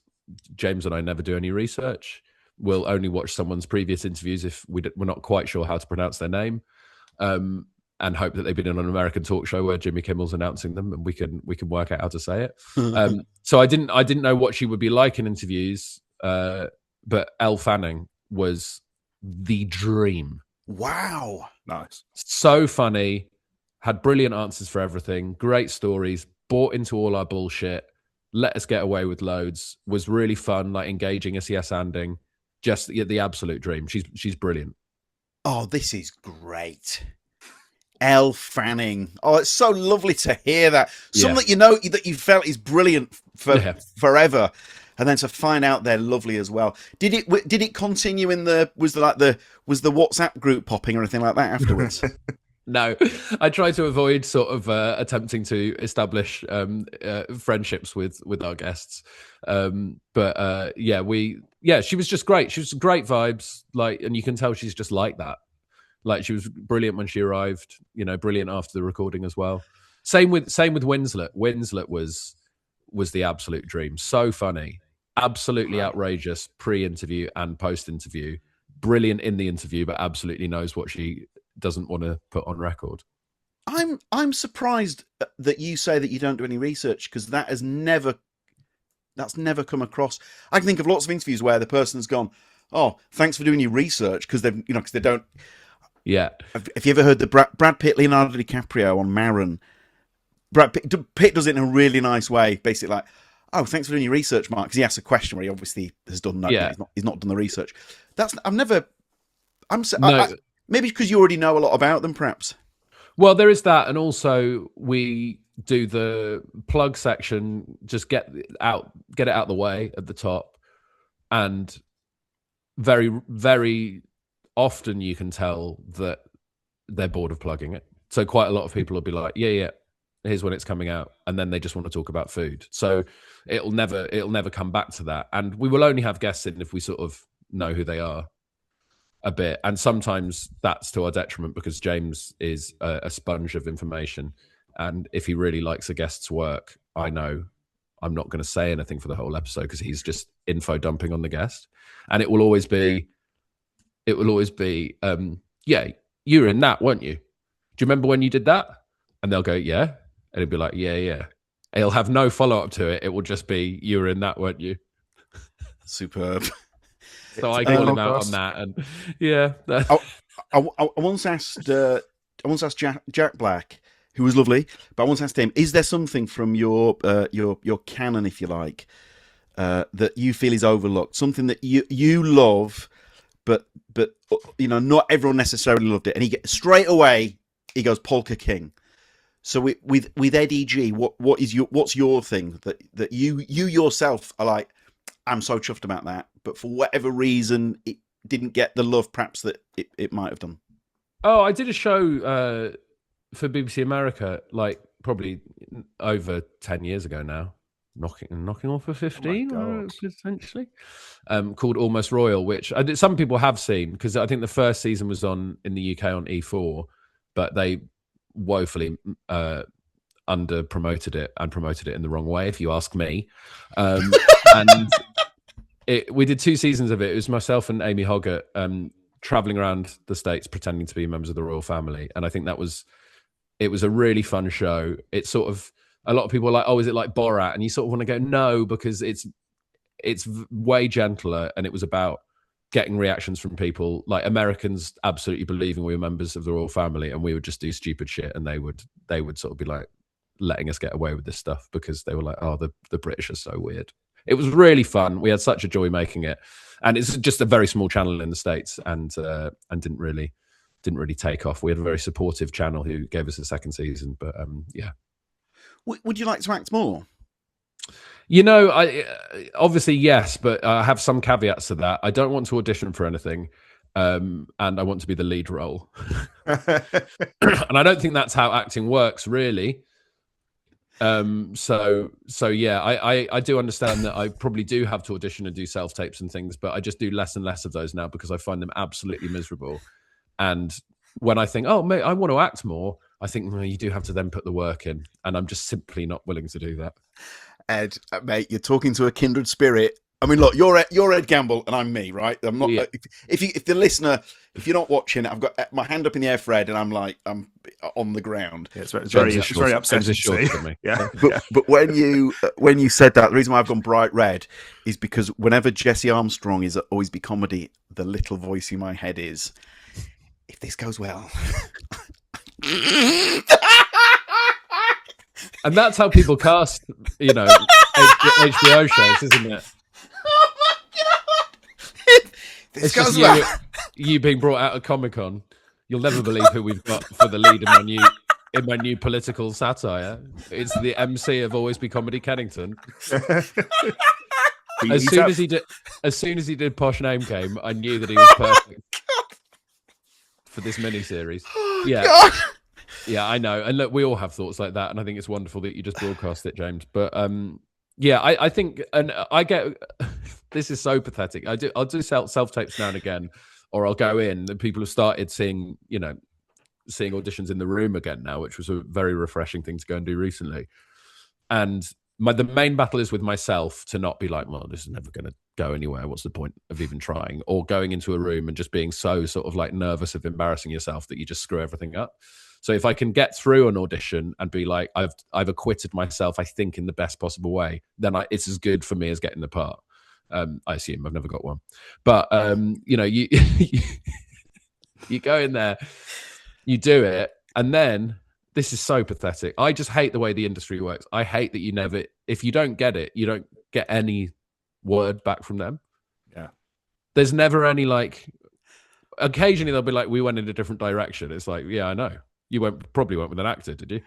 Speaker 3: James and I never do any research. We'll only watch someone's previous interviews if we're not quite sure how to pronounce their name. hope that they've been on an American talk show where Jimmy Kimmel's announcing them, and we can work out how to say it. So I didn't know what she would be like in interviews, but Elle Fanning was the dream.
Speaker 1: Wow,
Speaker 2: Nice.
Speaker 3: So funny, had brilliant answers for everything, great stories, bought into all our bullshit, let us get away with loads, was really fun, like engaging us, yes-anding, just the absolute dream. She's brilliant.
Speaker 1: oh, this is great. Elle Fanning. Oh, it's so lovely to hear that. Someone that you felt is brilliant for forever, and then to find out they're lovely as well. Did it continue in was the WhatsApp group popping or anything like that afterwards?
Speaker 3: No, I try to avoid sort of attempting to establish friendships with our guests. But she was just great. She was great vibes, like, and you can tell she's just like that. Like, she was brilliant when she arrived, brilliant after the recording as well. Same with Winslet. Winslet was the absolute dream. So funny, absolutely outrageous pre-interview and post-interview. Brilliant in the interview, but absolutely knows what she doesn't want to put on record.
Speaker 1: I'm surprised that you say that you don't do any research, because that's never come across. I can think of lots of interviews where the person's gone, "Oh, thanks for doing your research," because because they don't.
Speaker 3: Yeah.
Speaker 1: Have you ever heard the Brad Pitt, Leonardo DiCaprio on Maron? Brad Pitt does it in a really nice way, basically like, "Oh, thanks for doing your research, Mark," because he asks a question where he obviously has done that. Yeah. He's not done the research. Maybe because you already know a lot about them, perhaps.
Speaker 3: Well, there is that, and also we do the plug section. Just get it out the way at the top, and very, very often you can tell that they're bored of plugging it. So quite a lot of people will be like, "Yeah, here's when it's coming out," and then they just want to talk about food. So it'll never come back to that. And we will only have guests in if we sort of know who they are a bit, and sometimes that's to our detriment, because James is a sponge of information, and if he really likes a guest's work, I know I'm not going to say anything for the whole episode because he's just info dumping on the guest, and it will always be yeah, you were in that, weren't you? Do you remember when you did that? And they'll go, yeah, and he'll be like, yeah. He'll have no follow-up to it. It will just be, you were in that, weren't you?
Speaker 1: Superb.
Speaker 3: So I call him out on that, and yeah.
Speaker 1: I once asked Jack Black, who was lovely, but I once asked him, "Is there something from your canon, if you like, that you feel is overlooked? Something that you love, but not everyone necessarily loved it?" And straight away he goes, "Polka King." So with Eddie G, what's your thing that you yourself are like, "I'm so chuffed about that," but for whatever reason it didn't get the love perhaps that it might have done?
Speaker 3: Oh, I did a show for BBC America, like probably over 10 years ago now, knocking off for 15 potentially, called Almost Royal, which some people have seen, because I think the first season was on in the UK on E4, but they woefully under promoted it and promoted it in the wrong way, if you ask me. And we did 2 seasons of it. It was myself and Amy Hoggart traveling around the States pretending to be members of the royal family, and I think it was a really fun show. It's sort of, a lot of people are like, "Oh, is it like Borat?" And you sort of want to go, no, because it's way gentler, and it was about getting reactions from people, like Americans absolutely believing we were members of the royal family, and we would just do stupid shit, and they would sort of be like letting us get away with this stuff because they were like, "Oh, the British are so weird." It was really fun. We had such a joy making it, and it's just a very small channel in the States, and didn't really take off. We had a very supportive channel who gave us a second season, but yeah.
Speaker 1: Would you like to act more?
Speaker 3: I obviously yes, but I have some caveats to that. I don't want to audition for anything, and I want to be the lead role. And I don't think that's how acting works, really. So yeah, I do understand that I probably do have to audition and do self-tapes and things, but I just do less and less of those now because I find them absolutely miserable. And when I think, "Oh, mate, I want to act more," I think, "No, you do have to then put the work in," and I'm just simply not willing to do that.
Speaker 1: Ed, mate, you're talking to a kindred spirit. I mean, look, you're Ed Gamble and I'm me, right? I'm not.
Speaker 3: Yeah.
Speaker 1: If the listener, if you're not watching, I've got my hand up in the air, Fred, and I'm on the ground.
Speaker 2: Yeah, it's very
Speaker 3: James
Speaker 2: upsetting
Speaker 3: is
Speaker 2: to
Speaker 3: shorter
Speaker 2: see.
Speaker 3: than me.
Speaker 2: Yeah.
Speaker 1: But when you said that, the reason why I've gone bright red is because whenever Jesse Armstrong is at Always Be Comedy, the little voice in my head is, if this goes well.
Speaker 3: And that's how people cast, HBO shows, isn't it?
Speaker 1: Oh my god! This
Speaker 3: It's
Speaker 1: goes
Speaker 3: just
Speaker 1: well.
Speaker 3: you being brought out of Comic-Con. You'll never believe who we've got for the lead in my new political satire. It's the MC of Always Be Comedy Kennington. As soon as he did Posh Name Game, I knew that he was perfect for this mini-series. Yeah.
Speaker 1: God.
Speaker 3: Yeah, I know. And look, we all have thoughts like that, and I think it's wonderful that you just broadcast it, James. But yeah, I think, and I get this is so pathetic. I'll do self tapes now and again, or I'll go in, and people have started seeing auditions in the room again now, which was a very refreshing thing to go and do recently. And the main battle is with myself to not be like, well, this is never going to go anywhere. What's the point of even trying? Or going into a room and just being so sort of like nervous of embarrassing yourself that you just screw everything up. So if I can get through an audition and be like, I've acquitted myself, I think, in the best possible way, then it's as good for me as getting the part. I assume I've never got one, but you you go in there, you do it, and then this is so pathetic. I just hate the way the industry works. I hate that if you don't get it, you don't get any word back from them.
Speaker 2: Yeah,
Speaker 3: there's never any occasionally they'll be like, we went in a different direction. It's like, yeah, I know. You probably went with an actor, did you?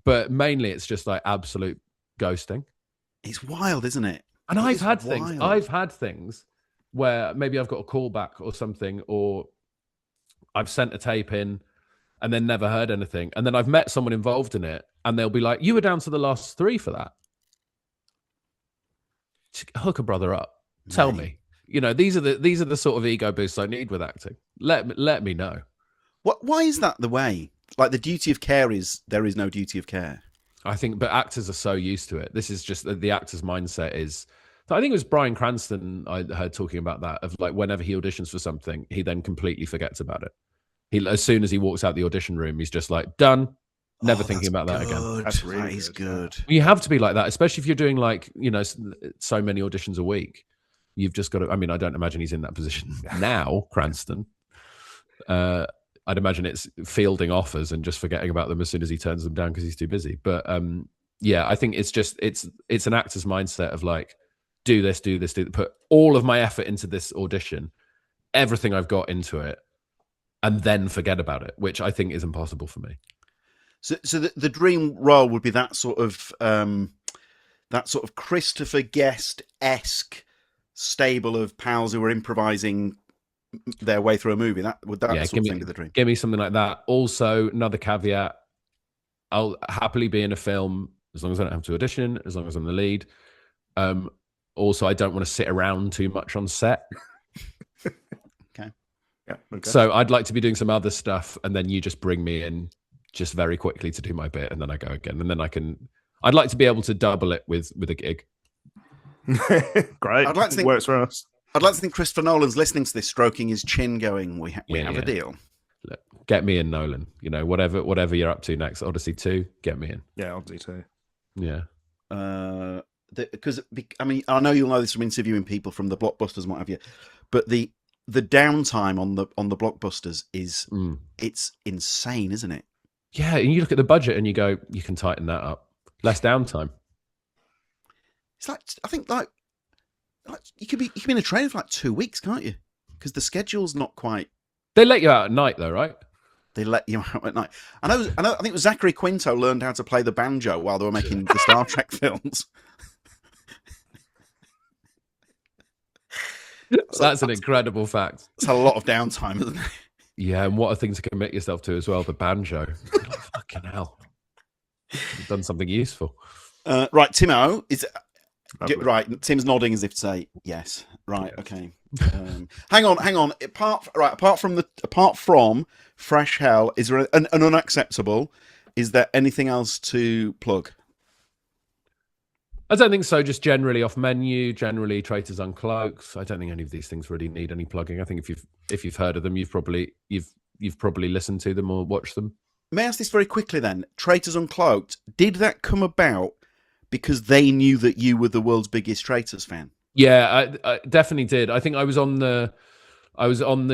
Speaker 3: But mainly it's just like absolute ghosting.
Speaker 1: It's wild, isn't it?
Speaker 3: And I've had things where maybe I've got a call back or something, or I've sent a tape in and then never heard anything. And then I've met someone involved in it and they'll be like, you were down to the last 3 for that. Hook a brother up. Tell me. These are the sort of ego boosts I need with acting. Let me know.
Speaker 1: Why is that the way? Like, the duty of care is there is no duty of care.
Speaker 3: I think, but actors are so used to it. This is just the actor's mindset is. I think it was Bryan Cranston I heard talking about that, of like whenever he auditions for something, he then completely forgets about it. As soon as he walks out the audition room, he's just like, done. Never thinking about that again.
Speaker 1: That's really good.
Speaker 3: You have to be like that, especially if you're doing so many auditions a week. You've just got to. I mean, I don't imagine he's in that position now, Cranston. I'd imagine it's fielding offers and just forgetting about them as soon as he turns them down because he's too busy. But yeah, I think it's an actor's mindset of like, do this, put all of my effort into this audition, everything I've got into it, and then forget about it, which I think is impossible for me.
Speaker 1: So the dream role would be that sort of Christopher Guest-esque stable of pals who are improvising their way through a movie. That sort of thing be the dream.
Speaker 3: Give me something like that. Also, another caveat: I'll happily be in a film as long as I don't have to audition, as long as I'm the lead. Also, I don't want to sit around too much on set.
Speaker 1: Okay.
Speaker 2: Yeah. Okay.
Speaker 3: So I'd like to be doing some other stuff, and then you just bring me in just very quickly to do my bit, and then I go again, and then I'd like to be able to double it with a gig.
Speaker 2: Great.
Speaker 1: I'd like to think,
Speaker 2: works for us.
Speaker 1: I'd like to think Christopher Nolan's listening to this, stroking his chin, going, "We have a deal."
Speaker 3: Look, get me in, Nolan. Whatever you're up to next, Odyssey 2, get me in.
Speaker 2: Yeah, Odyssey 2.
Speaker 3: Yeah.
Speaker 1: Because I mean, I know you'll know this from interviewing people from the blockbusters and what have you, but the downtime on the blockbusters is it's insane, isn't it?
Speaker 3: Yeah, and you look at the budget and you go, you can tighten that up. Less downtime.
Speaker 1: It's like, I think like you could be in a trailer for like 2 weeks, can't you? Because the schedule's not quite.
Speaker 3: They let you out at night though, right?
Speaker 1: They let you out at night. I think it was Zachary Quinto learned how to play the banjo while they were making the Star Trek films.
Speaker 3: That's an incredible fact.
Speaker 1: It's a lot of downtime, isn't it?
Speaker 3: Yeah, and what a thing to commit yourself to as well, the banjo. Like, fucking hell. You've done something useful.
Speaker 1: Right, Timo,
Speaker 2: Lovely.
Speaker 1: right, Tim's nodding as if to say yes. Right, okay. Hang on. Apart from Fresh Hell, is there an unacceptable? Is there anything else to plug?
Speaker 3: I don't think so. Just generally off menu, generally Traitors Uncloaked. I don't think any of these things really need any plugging. I think if you've heard of them, you've probably listened to them or watched them.
Speaker 1: May I ask this very quickly then? Traitors Uncloaked, did that come about because they knew that you were the world's biggest Traitors fan?
Speaker 3: Yeah, I definitely did. I think I was on the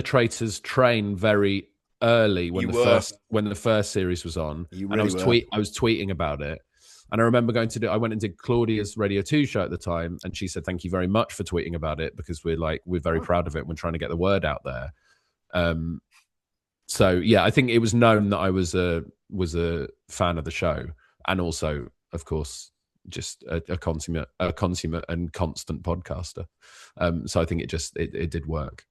Speaker 3: Traitors train very early when the first series was on, and I was tweeting about it. And I remember I went and did Claudia's Radio 2 show at the time, and she said, "Thank you very much for tweeting about it because we're very proud of it. We're trying to get the word out there." So yeah, I think it was known that I was a fan of the show, and also, of course, just a consummate and constant podcaster. So I think it did work.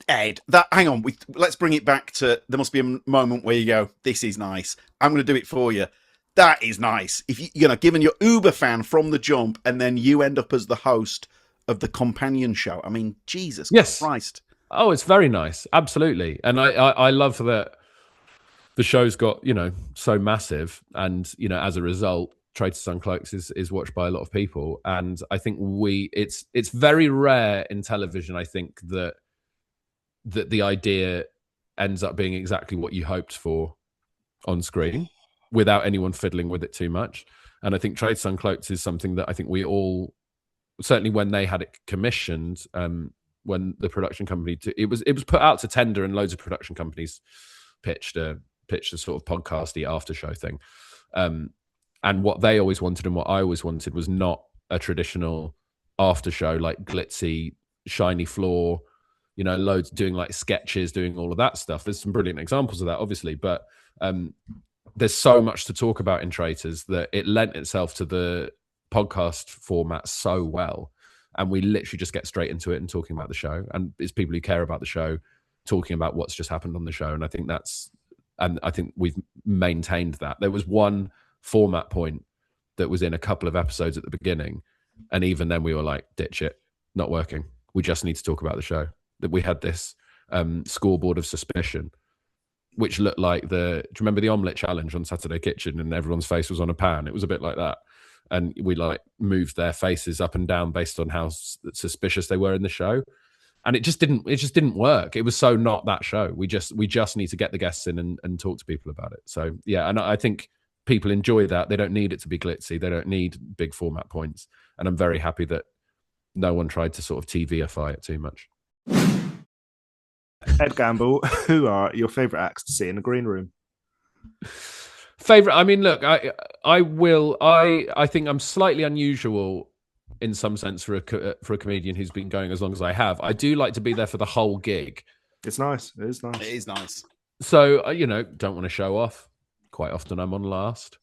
Speaker 1: Ed, hang on. Let's bring it back to. There must be a moment where you go, "This is nice. I'm going to do it for you." That is nice. If given your Uber fan from the jump, and then you end up as the host of the companion show. I mean, Jesus Christ.
Speaker 3: Oh, it's very nice. Absolutely. And I love that the show's got, so massive. And, as a result, Traitors Uncloaked is watched by a lot of people. And I think it's very rare in television, I think, that the idea ends up being exactly what you hoped for on screen without anyone fiddling with it too much. And I think Traitors Uncloaked is something that I think we all, certainly when they had it commissioned, when the production company it was put out to tender, and loads of production companies pitched a sort of podcasty after show thing, and what they always wanted and what I always wanted was not a traditional after show, like glitzy shiny floor, loads doing like sketches, doing all of that stuff. There's some brilliant examples of that, obviously, but there's so much to talk about in Traitors that it lent itself to the podcast format so well. And we literally just get straight into it and talking about the show. And it's people who care about the show talking about what's just happened on the show. And I think we've maintained that. There was one format point that was in a couple of episodes at the beginning. And even then we were like, ditch it, not working. We just need to talk about the show. That we had this scoreboard of suspicion, which looked like do you remember the omelette challenge on Saturday Kitchen and everyone's face was on a pan? It was a bit like that. And we moved their faces up and down based on how suspicious they were in the show. And it just didn't work. It was so not that show. We just need to get the guests in and talk to people about it. So yeah, and I think people enjoy that. They don't need it to be glitzy. They don't need big format points. And I'm very happy that no one tried to sort of TVify it too much.
Speaker 2: Ed Gamble, who are your favourite acts to see in a green room?
Speaker 3: Favorite? I mean, look, I think I'm slightly unusual in some sense for a comedian who's been going as long as I have. I do like to be there for the whole gig.
Speaker 2: It's nice. It is nice.
Speaker 1: It is nice.
Speaker 3: So don't want to show off. Quite often I'm on last.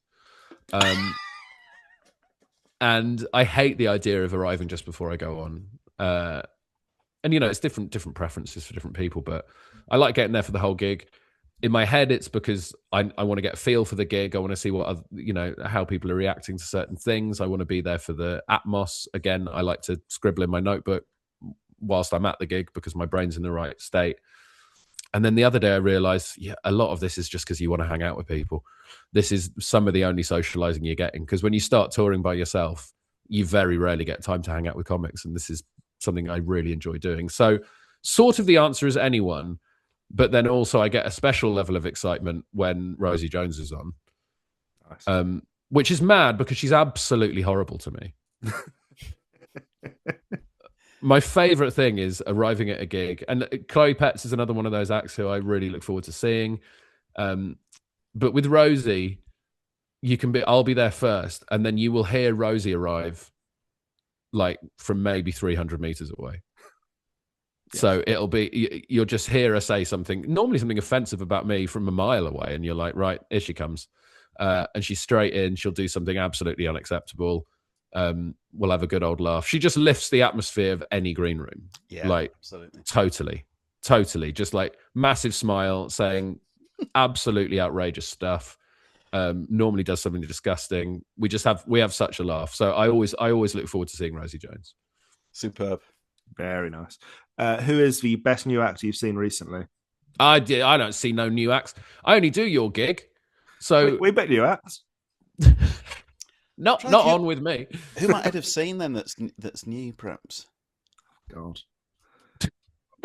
Speaker 3: And I hate the idea of arriving just before I go on. And it's different preferences for different people, but I like getting there for the whole gig. In my head, it's because I want to get a feel for the gig. I want to see what how people are reacting to certain things. I want to be there for the atmos. Again, I like to scribble in my notebook whilst I'm at the gig because my brain's in the right state. And then the other day I realized, a lot of this is just because you want to hang out with people. This is some of the only socializing you're getting, because when you start touring by yourself, you very rarely get time to hang out with comics. And this is something I really enjoy doing. So sort of the answer is anyone, but then also I get a special level of excitement when Rosie Jones is on, nice. Which is mad because she's absolutely horrible to me. My favorite thing is arriving at a gig, and Chloe Petts is another one of those acts who I really look forward to seeing. But with Rosie, I'll be there first, and then you will hear Rosie arrive like from maybe 300 meters away. Yes. So it'll be, you'll just hear her say something, normally something offensive about me from a mile away. And you're like, right, here she comes. And she's straight in. She'll do something absolutely unacceptable. We'll have a good old laugh. She just lifts the atmosphere of any green room.
Speaker 1: Yeah,
Speaker 3: like absolutely. Totally. Just like massive smile, saying absolutely outrageous stuff. Normally does something disgusting. We have such a laugh. So I always look forward to seeing Rosie Jones.
Speaker 1: Superb.
Speaker 2: Very nice. Who is the best new actor you've seen recently?
Speaker 3: I don't see no new acts. I only do your gig. So
Speaker 2: we bet new acts.
Speaker 3: Not
Speaker 1: Try to-
Speaker 3: on with me.
Speaker 1: Who might I have seen then that's new, perhaps?
Speaker 2: God.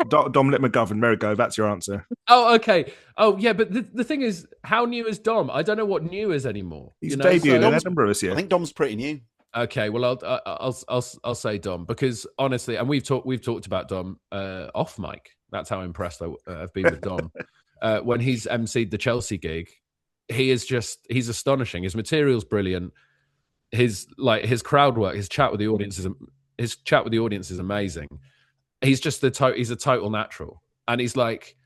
Speaker 2: Dominic McGovern. There we go. That's your answer.
Speaker 3: Oh, okay. Oh, yeah, but the thing is, how new is Dom? I don't know what new is anymore.
Speaker 2: He's debuted in
Speaker 3: So,
Speaker 2: Edinburgh this year.
Speaker 1: I think Dom's pretty new.
Speaker 3: okay, well, I'll say Dom, because honestly, and we've talked about Dom off mic. That's how impressed I've been with Dom. When he's emceed the Chelsea gig, he's astonishing. His material's brilliant. His crowd work, his chat with the audience is amazing. He's just he's a total natural, and he's like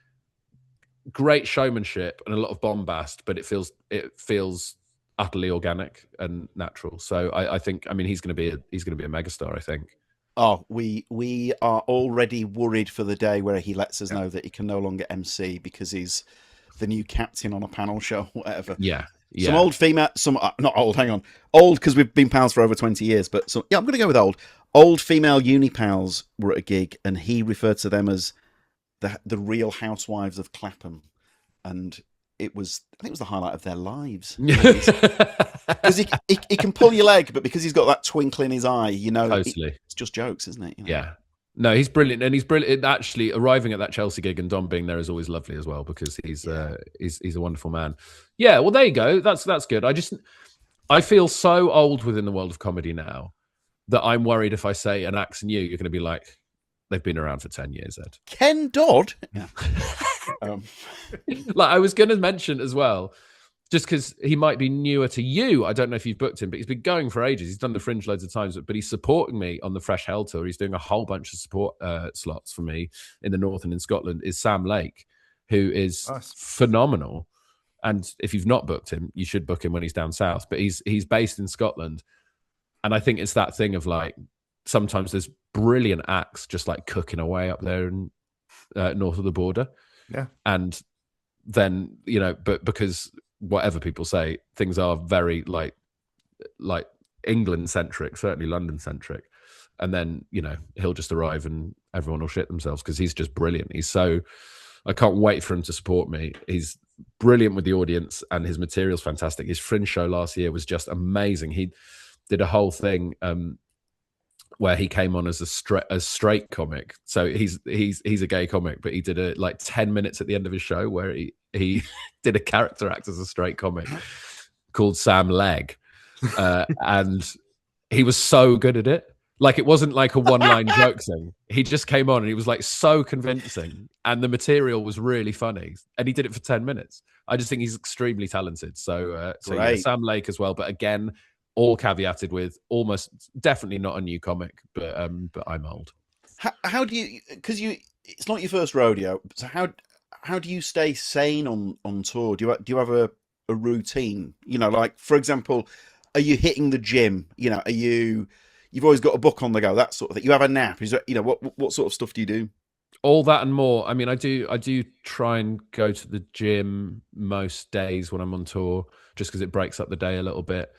Speaker 3: great showmanship and a lot of bombast, but it feels utterly organic and natural. So I think, I mean, he's going to be a megastar, I think.
Speaker 1: Oh, we are already worried for the day where he lets us know that he can no longer MC because he's the new captain on a panel show, whatever.
Speaker 3: Yeah.
Speaker 1: Some old female, not old, hang on. Old, because we've been pals for over 20 years, but I'm going to go with old. Old female uni pals were at a gig, and he referred to them as the Real Housewives of Clapham. And I think it was the highlight of their lives. Because he can pull your leg, but because he's got that twinkle in his eye,
Speaker 3: totally.
Speaker 1: It's just jokes, isn't it?
Speaker 3: Yeah. No, he's brilliant, and he's brilliant. Actually, arriving at that Chelsea gig and Dom being there is always lovely as well, because he's a wonderful man. Yeah, well, there you go. That's good. I feel so old within the world of comedy now that I'm worried if I say an act's new, you're going to be like, they've been around for 10 years, Ed.
Speaker 1: Ken Dodd. Yeah.
Speaker 3: Like I was going to mention as well, just because he might be newer to you. I don't know if you've booked him, but he's been going for ages. He's done the Fringe loads of times, but he's supporting me on the Fresh Hell tour. He's doing a whole bunch of support slots for me in the North and in Scotland. Is Sam Lake, who is phenomenal. And if you've not booked him, you should book him when he's down south. But he's based in Scotland. And I think it's that thing of like, sometimes there's brilliant acts just like cooking away up there in north of the border.
Speaker 2: Yeah.
Speaker 3: And then, but because whatever people say, things are very like England centric, certainly London centric. And then, he'll just arrive and everyone will shit themselves because he's just brilliant. I can't wait for him to support me. He's brilliant with the audience and his material's fantastic. His Fringe show last year was just amazing. He did a whole thing where he came on as a straight comic. So he's a gay comic, but he did 10 minutes at the end of his show where he did a character act as a straight comic called Sam Leg. And he was so good at it. Like, it wasn't like a one-line joke thing. He just came on and he was like so convincing, and the material was really funny. And he did it for 10 minutes. I just think he's extremely talented. So yeah, Sam Lake as well. But again, all caveated with almost definitely not a new comic, but I'm old.
Speaker 1: How do you? Because it's not your first rodeo. So how do you stay sane on tour? Do you have a routine? Like, for example, are you hitting the gym? Are you? You've always got a book on the go, that sort of thing. You have a nap. Is there, what sort of stuff do you do?
Speaker 3: All that and more. I mean, I do try and go to the gym most days when I'm on tour, just because it breaks up the day a little bit.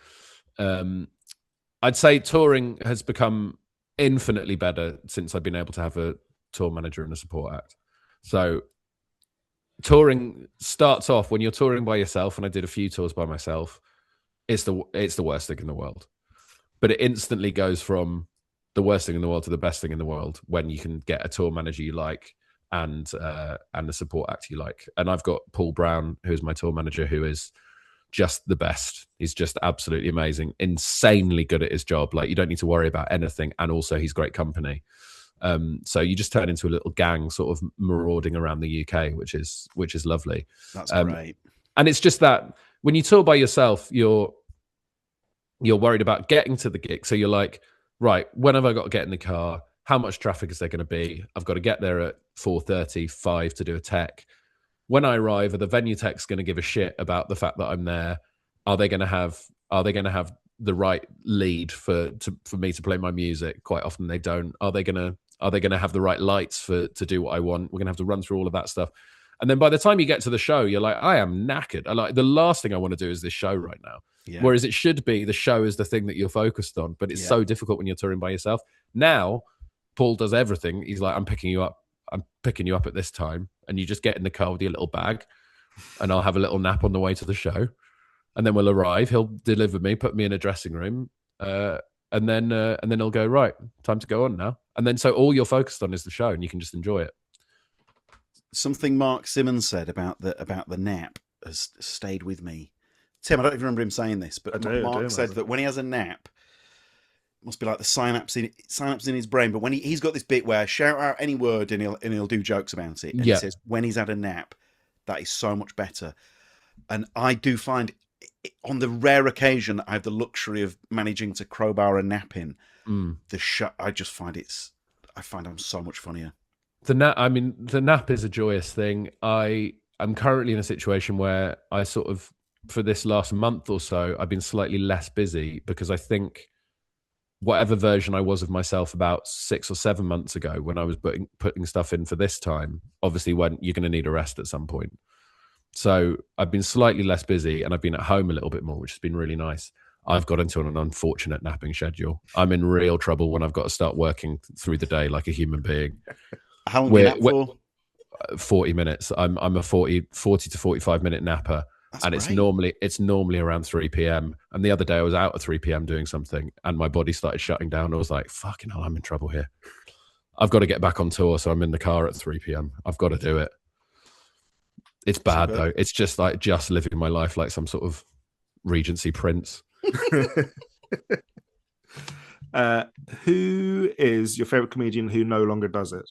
Speaker 3: I'd say touring has become infinitely better since I've been able to have a tour manager and a support act. So touring starts off when you're touring by yourself, and I did a few tours by myself. It's the worst thing in the world. But it instantly goes from the worst thing in the world to the best thing in the world when you can get a tour manager you like and the support act you like. And I've got Paul Brown, who's my tour manager, who is just the best. He's just absolutely amazing, insanely good at his job. Like, you don't need to worry about anything, and also he's great company. So you just turn into a little gang, sort of marauding around the UK, which is lovely.
Speaker 1: That's great.
Speaker 3: And it's just that when you tour by yourself, you're worried about getting to the gig. So you're like, right, when have I got to get in the car? How much traffic is there going to be? I've got to get there at 4:30, 5 to do a tech. When I arrive, are the venue techs going to give a shit about the fact that I'm there? Are they going to have the right lead for me to play my music? Quite often they don't. Are they going to have the right lights to do what I want? We're going to have to run through all of that stuff. And then by the time you get to the show, you're like, I am knackered. The last thing I want to do is this show right now. Yeah. Whereas it should be the show is the thing that you're focused on, but it's so difficult when you're touring by yourself. Now, Paul does everything. He's like, I'm picking you up at this time, and you just get in the car with your little bag, and I'll have a little nap on the way to the show. and then we'll arrive. He'll deliver me, put me in a dressing room, and then he'll go, right, time to go on now. And then so all you're focused on is the show, and you can just enjoy it.
Speaker 1: Something Mark Simmons said about the nap has stayed with me. Tim, I don't even remember him saying this, but Mark said that when he has a nap, it must be like the synapse in his brain. But when he's got this bit where shout out any word and he'll do jokes about it. And he says when he's had a nap, that is so much better. And I do find, on the rare occasion I have the luxury of managing to crowbar a nap in, I just find I'm so much funnier.
Speaker 3: The nap is a joyous thing. I'm currently in a situation where I sort of, for this last month or so, I've been slightly less busy because I think whatever version I was of myself about 6 or 7 months ago when I was putting stuff in for this time, obviously when you're going to need a rest at some point. So I've been slightly less busy and I've been at home a little bit more, which has been really nice. I've got into an unfortunate napping schedule. I'm in real trouble when I've got to start working through the day like a human being.
Speaker 1: How long do you nap for?
Speaker 3: 40 minutes. I'm a 40 to 45 minute napper.
Speaker 1: That's
Speaker 3: and
Speaker 1: great.
Speaker 3: it's normally around 3 p.m. And the other day I was out at 3 p.m. doing something and my body started shutting down. I was like, fucking hell, I'm in trouble here. I've got to get back on tour. So I'm in the car at 3 p.m. I've got to do it. It's bad though. It's just living my life like some sort of Regency prince.
Speaker 2: Who is your favorite comedian who no longer does it?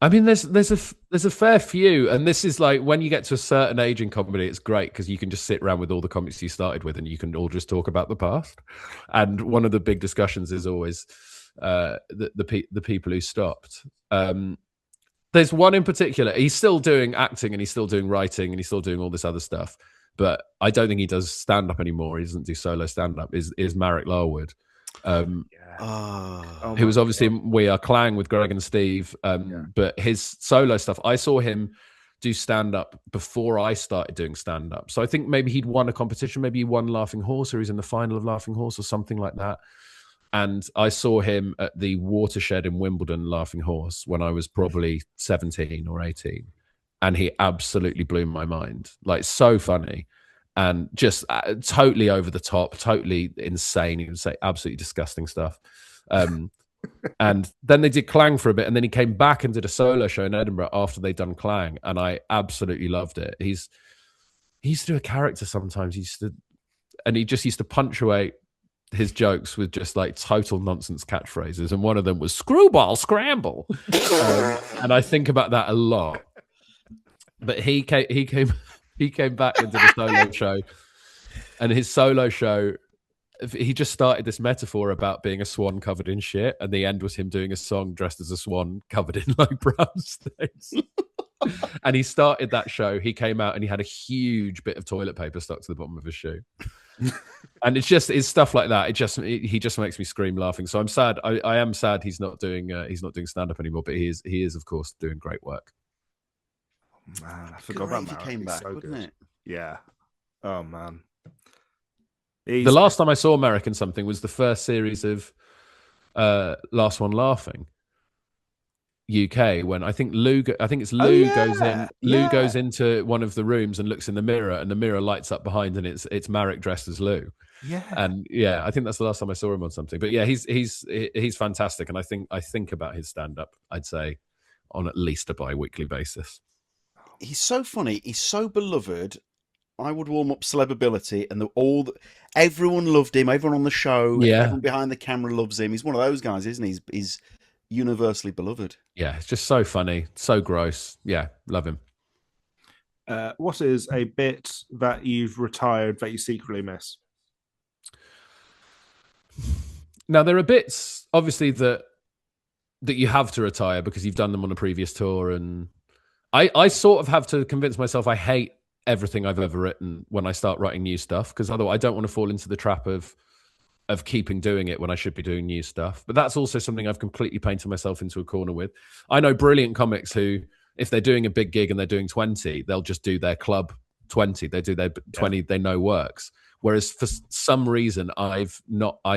Speaker 3: I mean, there's a fair few, and this is like when you get to a certain age in comedy, it's great because you can just sit around with all the comics you started with, and you can all just talk about the past. And one of the big discussions is always the people who stopped. There's one in particular. He's still doing acting, and he's still doing writing, and he's still doing all this other stuff. But I don't think he does stand up anymore. He doesn't do solo stand up. Is Marek Larwood. Who was obviously in We Are Clang with Greg and Steve, but his solo stuff, I saw him do stand-up before I started doing stand-up. So I think maybe he'd won a competition, maybe he won Laughing Horse, or he's in the final of Laughing Horse or something like that. And I saw him at the Watershed in Wimbledon, Laughing Horse, when I was probably 17 or 18. And he absolutely blew my mind. Like, so funny. And just totally over the top, totally insane. He would say absolutely disgusting stuff. And then they did Clang for a bit, and then he came back and did a solo show in Edinburgh after they'd done Clang, and I absolutely loved it. He used to do a character sometimes. He just used to punctuate his jokes with just like total nonsense catchphrases, and one of them was "Screwball Scramble," and I think about that a lot. But he came back into the solo show, and his solo show, he just started this metaphor about being a swan covered in shit, and the end was him doing a song dressed as a swan covered in like brown stains. And he started that show. He came out and he had a huge bit of toilet paper stuck to the bottom of his shoe. And it's stuff like that. He just makes me scream laughing. So I'm sad. I am sad he's not doing stand up anymore. But he is of course doing great work.
Speaker 2: Man, I forgot about that.
Speaker 1: He came back, wouldn't it?
Speaker 2: Yeah. Oh man.
Speaker 3: The last time I saw Merrick in something was the first series of Last One Laughing UK, when I think Lou goes in. Lou goes into one of the rooms and looks in the mirror, and the mirror lights up behind, and it's Marek dressed as Lou.
Speaker 2: Yeah,
Speaker 3: and I think that's the last time I saw him on something. But yeah, he's fantastic, and I think about his stand up, I'd say, on at least a bi-weekly basis.
Speaker 1: He's so funny. He's so beloved. I would warm up Celebability, and everyone loved him. Everyone on the show, everyone behind the camera loves him. He's one of those guys, isn't he? He's universally beloved.
Speaker 3: Yeah, it's just so funny, so gross. Yeah, love him.
Speaker 2: What is a bit that you've retired that you secretly miss?
Speaker 3: Now, there are bits, obviously, that you have to retire because you've done them on a previous tour, and I sort of have to convince myself I hate everything I've ever written when I start writing new stuff, because otherwise I don't want to fall into the trap of keeping doing it when I should be doing new stuff. But that's also something I've completely painted myself into a corner with. I know brilliant comics who, if they're doing a big gig and they're doing 20, they'll just do their club 20. They do their 20 they know works. Whereas for some reason, I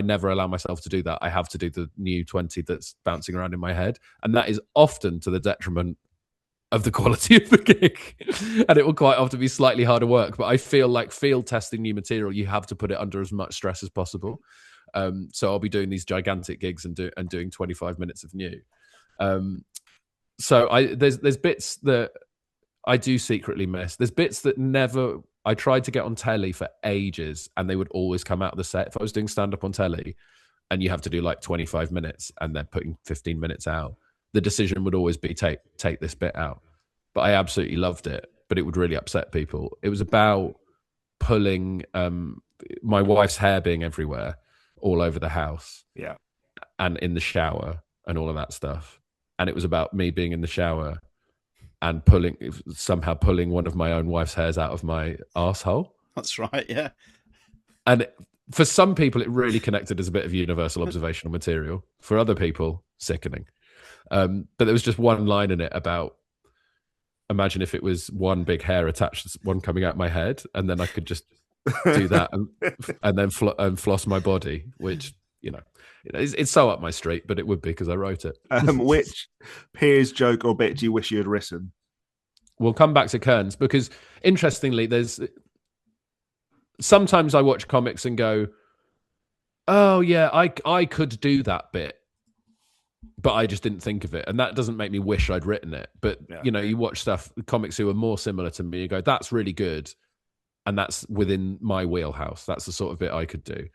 Speaker 3: never allow myself to do that. I have to do the new 20 that's bouncing around in my head. And that is often to the detriment of the quality of the gig. And it will quite often be slightly harder work. But I feel like field testing new material, you have to put it under as much stress as possible. So I'll be doing these gigantic gigs and doing 25 minutes of new. So there's bits that I do secretly miss. There's bits that I tried to get on telly for ages, and they would always come out of the set. If I was doing stand-up on telly and you have to do like 25 minutes and they're putting 15 minutes out, the decision would always be take this bit out. But I absolutely loved it, but it would really upset people. It was about pulling my wife's hair being everywhere, all over the house.
Speaker 2: Yeah.
Speaker 3: And in the shower and all of that stuff. And it was about me being in the shower and somehow pulling one of my own wife's hairs out of my arsehole.
Speaker 1: That's right, yeah.
Speaker 3: And for some people, it really connected as a bit of universal observational material. For other people, sickening. But there was just one line in it about, imagine if it was one big hair attached to one coming out my head, and then I could just do that and then floss my body, which, it's so up my street, but it would be because I wrote it.
Speaker 2: Which Piers joke or bit do you wish you had written?
Speaker 3: We'll come back to Kearns, because interestingly, sometimes I watch comics and go, oh yeah, I could do that bit, but I just didn't think of it. And that doesn't make me wish I'd written it. But, you watch comics who are more similar to me, you go, that's really good. And that's within my wheelhouse. That's the sort of bit I could do.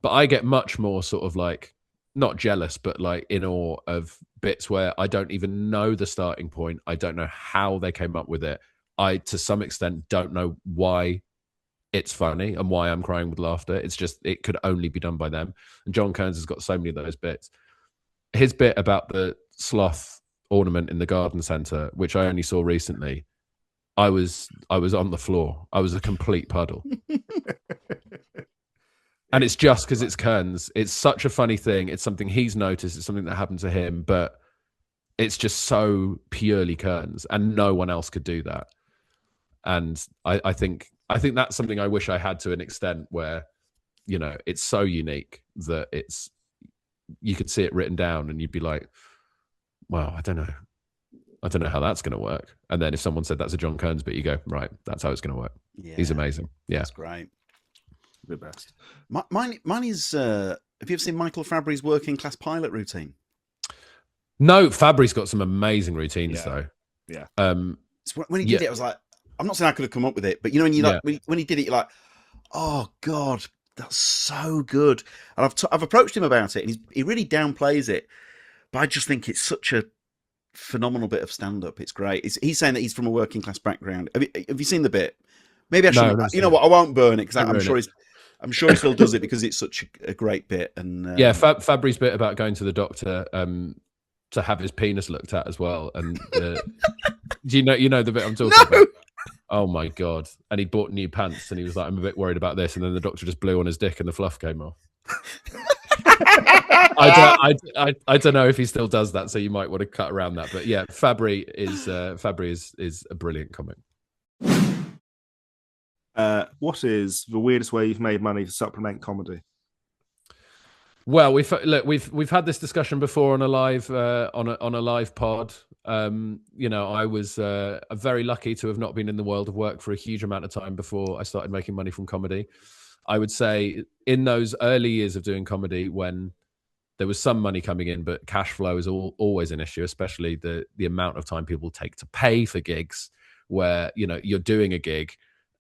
Speaker 3: But I get much more sort of like, not jealous, but like in awe of bits where I don't even know the starting point. I don't know how they came up with it. I, to some extent, don't know why it's funny and why I'm crying with laughter. It's just, it could only be done by them. And John Kearns has got so many of those bits. His bit about the sloth ornament in the garden centre, which I only saw recently, I was on the floor. I was a complete puddle. And it's just because it's Kearns. It's such a funny thing. It's something he's noticed. It's something that happened to him, but it's just so purely Kearns, and no one else could do that. And I think that's something I wish I had to an extent where, it's so unique that you could see it written down and you'd be like, wow, I don't know how that's going to work. And then if someone said that's a John Kearns bit, you go, right, that's how it's going to work. Yeah, he's amazing. Yeah,
Speaker 1: that's great.
Speaker 2: The best.
Speaker 1: Mine is. Have you ever seen Michael Fabry's working class pilot routine?
Speaker 3: No, Fabry's got some amazing routines though.
Speaker 2: Yeah.
Speaker 1: When he did it, I was like, I'm not saying I could have come up with it, but when you when he did it, you're like, oh god, that's so good. And I've approached him about it, and he really downplays it, but I just think it's such a phenomenal bit of stand up. It's great. He's saying that he's from a working class background. Have you seen the bit? Maybe I should. No, you know what? I won't burn it because I'm sure he still does it because it's such a great bit. And
Speaker 3: Fabry's bit about going to the doctor to have his penis looked at as well. And do you know the bit I'm talking about? Oh my god! And he bought new pants, and he was like, "I'm a bit worried about this." And then the doctor just blew on his dick, and the fluff came off. I don't know if he still does that, so you might want to cut around that. But yeah, Fabry is a brilliant comic.
Speaker 2: What is the weirdest way you've made money to supplement comedy?
Speaker 3: Well, we've had this discussion before on a live on a live pod. I was very lucky to have not been in the world of work for a huge amount of time before I started making money from comedy. I would say in those early years of doing comedy, when there was some money coming in, but cash flow is always an issue, especially the amount of time people take to pay for gigs, where you're doing a gig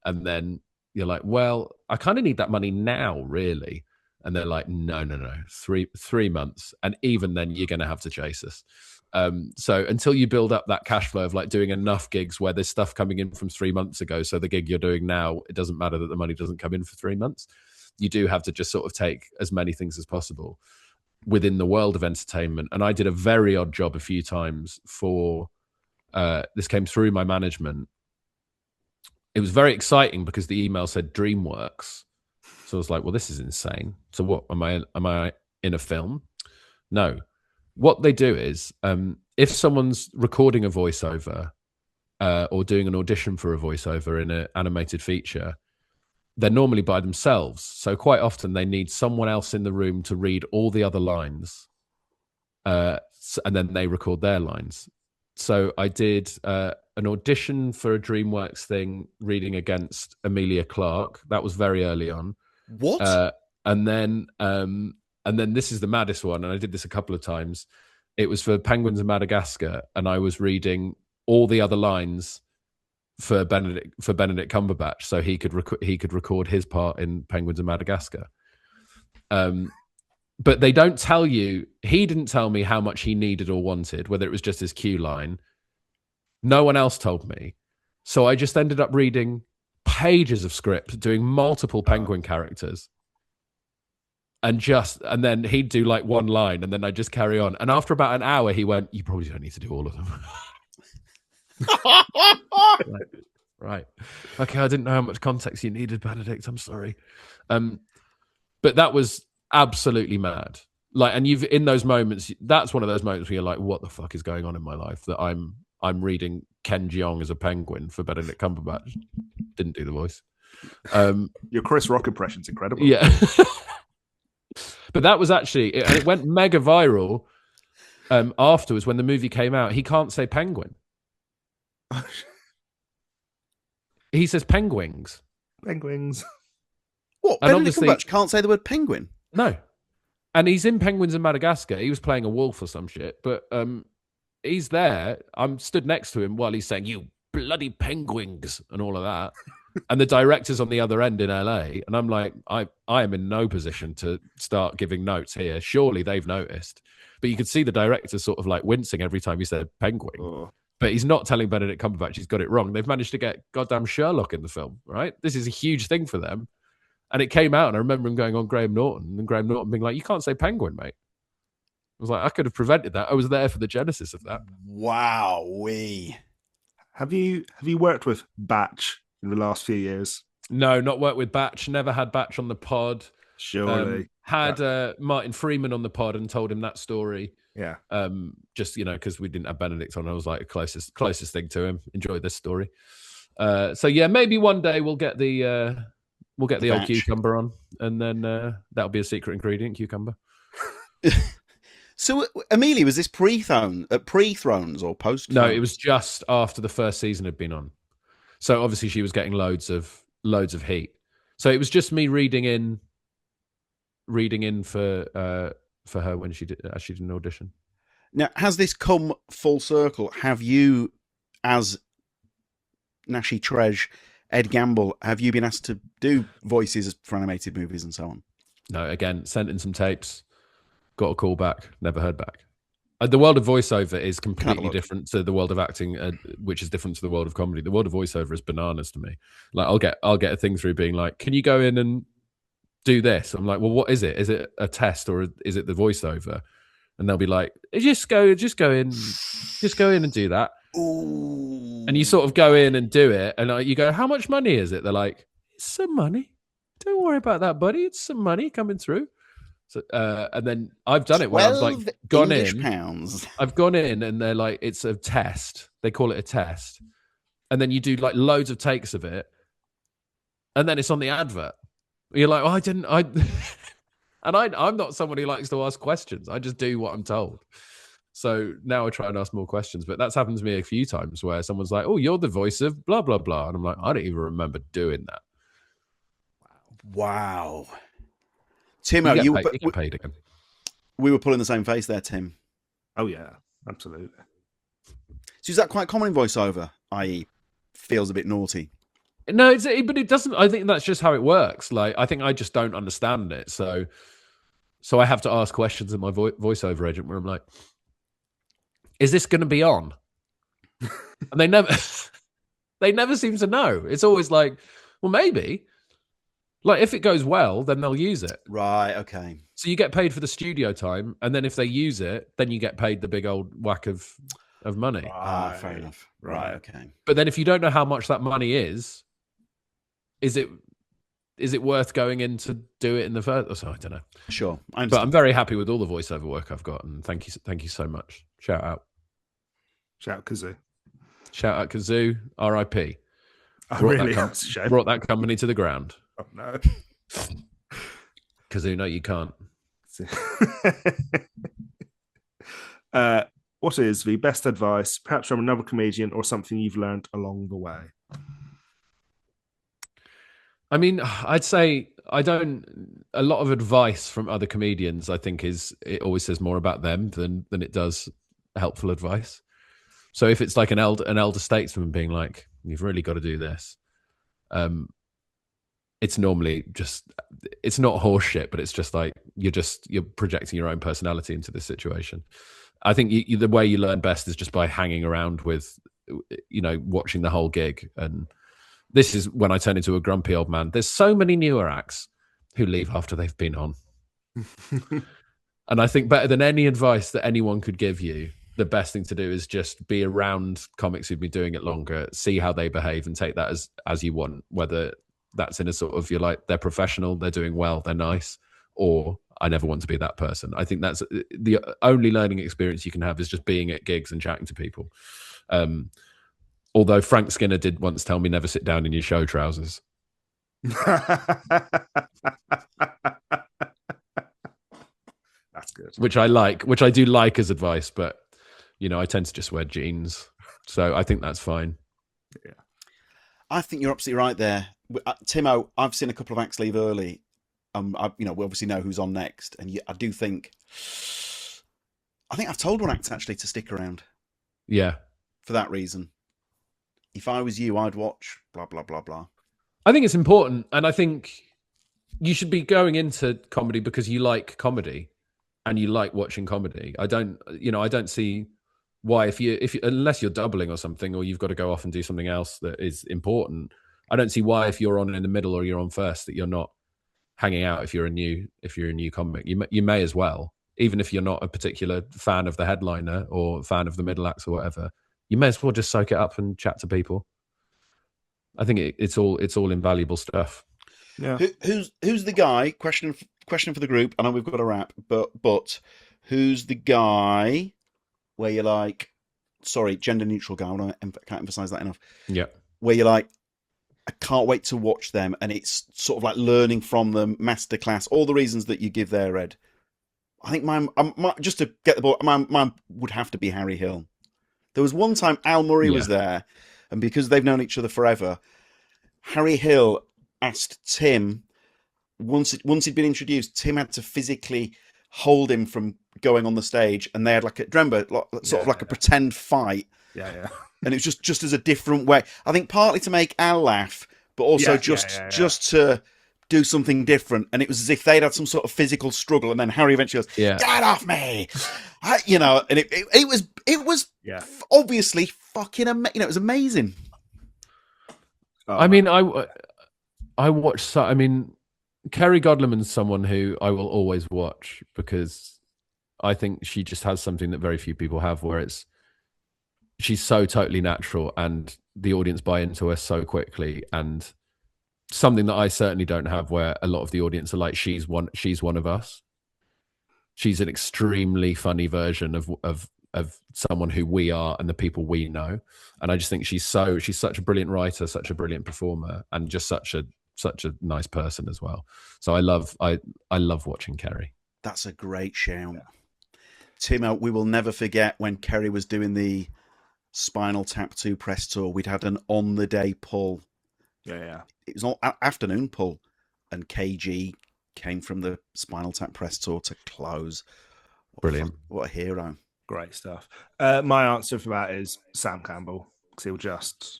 Speaker 3: and then you're like, well, I kind of need that money now, really. And they're like, no, 3 months. And even then you're going to have to chase us. So until you build up that cash flow of like doing enough gigs where there's stuff coming in from 3 months ago, so the gig you're doing now, it doesn't matter that the money doesn't come in for 3 months. You do have to just sort of take as many things as possible within the world of entertainment. And I did a very odd job a few times for, this came through my management. It was very exciting because the email said DreamWorks. So I was like, well, this is insane. So what, am I in a film? No. What they do is, if someone's recording a voiceover or doing an audition for a voiceover in an animated feature, they're normally by themselves. So quite often they need someone else in the room to read all the other lines, and then they record their lines. So I did an audition for a DreamWorks thing, reading against Emilia Clarke. That was very early on.
Speaker 1: What?
Speaker 3: And then this is the maddest one, and I did this a couple of times. It was for Penguins of Madagascar, and I was reading all the other lines for Benedict Cumberbatch, so he could record his part in Penguins of Madagascar. But they don't tell you. He didn't tell me how much he needed or wanted, whether it was just his cue line. No one else told me, so I just ended up reading pages of script, doing multiple penguin characters. And then he'd do like one line, and then I'd just carry on. And after about an hour, he went, "You probably don't need to do all of them." Right. Okay, I didn't know how much context you needed, Benedict. I'm sorry. But that was absolutely mad. Like, and you've in those moments, that's one of those moments where you're like, "What the fuck is going on in my life?" That I'm reading Ken Jeong as a penguin for Benedict Cumberbatch. Didn't do the voice.
Speaker 2: Your Chris Rock impression's incredible.
Speaker 3: Yeah. But that was actually, it went mega viral afterwards when the movie came out. He can't say penguin. He says penguins.
Speaker 2: Penguins.
Speaker 1: What?
Speaker 3: And
Speaker 1: Benedict
Speaker 3: obviously-
Speaker 1: Cumberbatch can't say the word penguin?
Speaker 3: No. And he's in Penguins in Madagascar. He was playing a wolf or some shit. But he's there. I'm stood next to him while he's saying, "You bloody penguins," and all of that. And the director's on the other end in LA. And I'm like, I am in no position to start giving notes here. Surely they've noticed. But you could see the director sort of like wincing every time he said penguin.
Speaker 2: Oh.
Speaker 3: But he's not telling Benedict Cumberbatch he's got it wrong. They've managed to get goddamn Sherlock in the film, right? This is a huge thing for them. And it came out, and I remember him going on Graham Norton, and Graham Norton being like, "You can't say penguin, mate." I was like, I could have prevented that. I was there for the genesis of that.
Speaker 1: Wowee.
Speaker 2: Have you worked with Batch in the last few years?
Speaker 3: No, not worked with Batch. Never had Batch on the pod.
Speaker 2: Surely.
Speaker 3: Had Martin Freeman on the pod and told him that story.
Speaker 2: Yeah.
Speaker 3: Just, because we didn't have Benedict on. I was like, closest thing to him. Enjoyed this story. So yeah, maybe one day we'll get the old
Speaker 1: Batch.
Speaker 3: cucumber on, and then that'll be a secret ingredient, cucumber.
Speaker 1: So, Amelia, was this pre-Thrones or post?
Speaker 3: No, it was just after the first season had been on. So obviously she was getting loads of heat. So it was just me reading in for her when she did an audition.
Speaker 1: Now, has this come full circle? Have you, as Nashi Trej, Ed Gamble, have you been asked to do voices for animated movies and so on?
Speaker 3: No, again, sent in some tapes, got a call back, never heard back. The world of voiceover is completely different to the world of acting, which is different to the world of comedy. The world of voiceover is bananas to me. Like I'll get a thing through being like, "Can you go in and do this?" I'm like, "Well, what is it? Is it a test or is it the voiceover?" And they'll be like, just go in and do that."
Speaker 1: Ooh.
Speaker 3: And you sort of go in and do it, and you go, "How much money is it?" They're like, "It's some money. Don't worry about that, buddy. It's some money coming through." So, and then I've done it where I've like gone in.
Speaker 1: Pounds.
Speaker 3: I've gone in, and they're like, "It's a test." They call it a test, and then you do like loads of takes of it, and then it's on the advert. You're like, I'm not someone who likes to ask questions. I just do what I'm told. So now I try and ask more questions, but that's happened to me a few times where someone's like, "Oh, you're the voice of blah, blah, blah." And I'm like, I don't even remember doing that.
Speaker 1: Wow. Timo,
Speaker 3: you get paid again.
Speaker 1: We were pulling the same face there, Tim.
Speaker 2: Oh, yeah, absolutely.
Speaker 1: So is that quite common in voiceover, i.e. feels a bit naughty?
Speaker 3: No, but it doesn't. I think that's just how it works. Like, I think I just don't understand it. So I have to ask questions of my voiceover agent where I'm like, "Is this going to be on?" And they never seem to know. It's always like, "Well, maybe." Like, if it goes well, then they'll use it.
Speaker 1: Right, okay.
Speaker 3: So you get paid for the studio time, and then if they use it, then you get paid the big old whack of money.
Speaker 1: Fair enough. Right, okay.
Speaker 3: But then if you don't know how much that money is it worth going in to do it in the first? So I don't know.
Speaker 1: Sure,
Speaker 3: but I'm very happy with all the voiceover work I've got, and thank you so much. Shout out
Speaker 2: Kazoo.
Speaker 3: Shout out Kazoo. R.I.P.
Speaker 2: Brought
Speaker 3: that company to the ground.
Speaker 2: Oh, no.
Speaker 3: Kazoo, no, you can't.
Speaker 2: what is the best advice, perhaps from another comedian or something you've learned along the way?
Speaker 3: I mean, I'd say I don't. A lot of advice from other comedians, I think, it always says more about them than it does helpful advice. So if it's like an elder statesman being like, "You've really got to do this," it's normally just, it's not horse shit, but it's just like you're projecting your own personality into this situation. I think the way you learn best is just by hanging around with, watching the whole gig. And this is when I turn into a grumpy old man. There's so many newer acts who leave after they've been on. And I think better than any advice that anyone could give you, the best thing to do is just be around comics who've been doing it longer, see how they behave and take that as you want, whether that's in a sort of, you're like, they're professional, they're doing well, they're nice, or I never want to be that person. I think that's the only learning experience you can have, is just being at gigs and chatting to people. Although Frank Skinner did once tell me never sit down in your show trousers.
Speaker 2: That's good.
Speaker 3: Which I do like as advice, but I tend to just wear jeans. So I think that's fine.
Speaker 2: Yeah.
Speaker 1: I think you're absolutely right there. Timo, I've seen a couple of acts leave early. We obviously know who's on next, and I think I've told one act actually to stick around.
Speaker 3: Yeah.
Speaker 1: For that reason. If I was you, I'd watch blah, blah, blah, blah.
Speaker 3: I think it's important, and I think you should be going into comedy because you like comedy and you like watching comedy. I don't see why, if you unless you're doubling or something, or you've got to go off and do something else that is important, I don't see why, if you're on in the middle or you're on first, that you're not hanging out. If you're a new comic, you may as well, even if you're not a particular fan of the headliner or fan of the middle acts or whatever, you may as well just soak it up and chat to people. I think it's all invaluable stuff.
Speaker 2: Yeah.
Speaker 1: Who's the guy? Question for the group. I know we've got a wrap, but who's the guy where you're like, sorry, gender neutral guy? I can't emphasize that enough.
Speaker 3: Yeah.
Speaker 1: Where you're like, I can't wait to watch them, and it's sort of like learning from them, masterclass, all the reasons that you give there, Ed. I think mine, just to get the ball, mine would have to be Harry Hill. There was one time Al Murray was there, and because they've known each other forever, Harry Hill asked Tim, once he'd been introduced, Tim had to physically hold him from going on the stage, and they had like a pretend fight.
Speaker 2: Yeah.
Speaker 1: And it was just as a different way. I think partly to make Al laugh, but also just to do something different. And it was as if they'd had some sort of physical struggle, and then Harry eventually goes, "Get off me!" And it was obviously fucking amazing. It was amazing.
Speaker 3: I mean, I watched. I mean, Kerry Godliman's someone who I will always watch, because I think she just has something that very few people have, where she's so totally natural and the audience buy into her so quickly, and something that I certainly don't have, where a lot of the audience are like, she's one of us. She's an extremely funny version of someone who we are and the people we know. And I just think she's such a brilliant writer, such a brilliant performer, and just such a nice person as well. So I love watching Kerry.
Speaker 1: That's a great shout. Yeah. Timo, we will never forget when Kerry was doing the Spinal Tap 2 press tour. We'd had an on-the-day pull.
Speaker 2: Yeah.
Speaker 1: It was an afternoon pull, and KG came from the Spinal Tap press tour to close.
Speaker 3: Brilliant.
Speaker 1: What a hero.
Speaker 2: Great stuff. My answer for that is Sam Campbell, because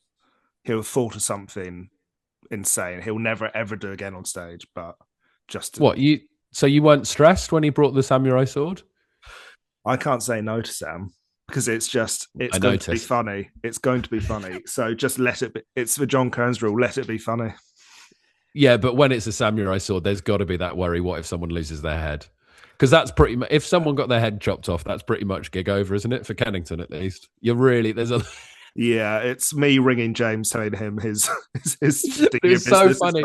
Speaker 2: he'll thought of something insane. He'll never, ever do again on stage, but just...
Speaker 3: So you weren't stressed when he brought the samurai sword?
Speaker 2: I can't say no to Sam, because it's going to be funny. It's going to be funny. So just let it be. It's the John Kearns rule. Let it be funny.
Speaker 3: Yeah, but when it's a samurai sword, there's got to be that worry. What if someone loses their head? Because that's pretty much, if someone got their head chopped off, that's pretty much gig over, isn't it? For Kennington, at least.
Speaker 2: Yeah, it's me ringing James, telling him his
Speaker 3: it's so funny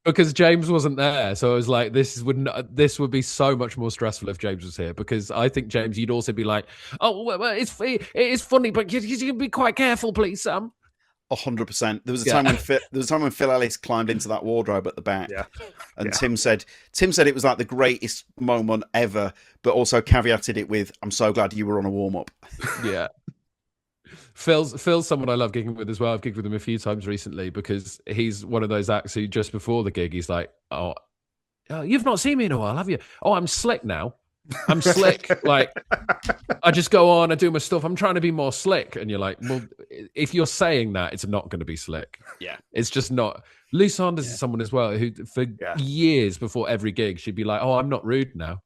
Speaker 3: because James wasn't there, so I was like, this would be so much more stressful if James was here, because I think, James, you'd also be like, oh, well, it is funny, but you can be quite careful, please, Sam.
Speaker 1: 100%. There was a time when Phil Ellis climbed into that wardrobe at the back, and Tim said it was like the greatest moment ever, but also caveated it with, "I'm so glad you were on a warm up."
Speaker 3: Yeah. Phil's someone I love gigging with as well. I've gigged with him a few times recently because he's one of those acts who just before the gig, he's like, oh, you've not seen me in a while, have you? Oh, I'm slick now. I'm slick. Like, I just go on, I do my stuff. I'm trying to be more slick. And you're like, well, if you're saying that, it's not going to be slick.
Speaker 1: Yeah.
Speaker 3: It's just not. Lou Sanders is someone as well who for years before every gig, she'd be like, oh, I'm not rude now.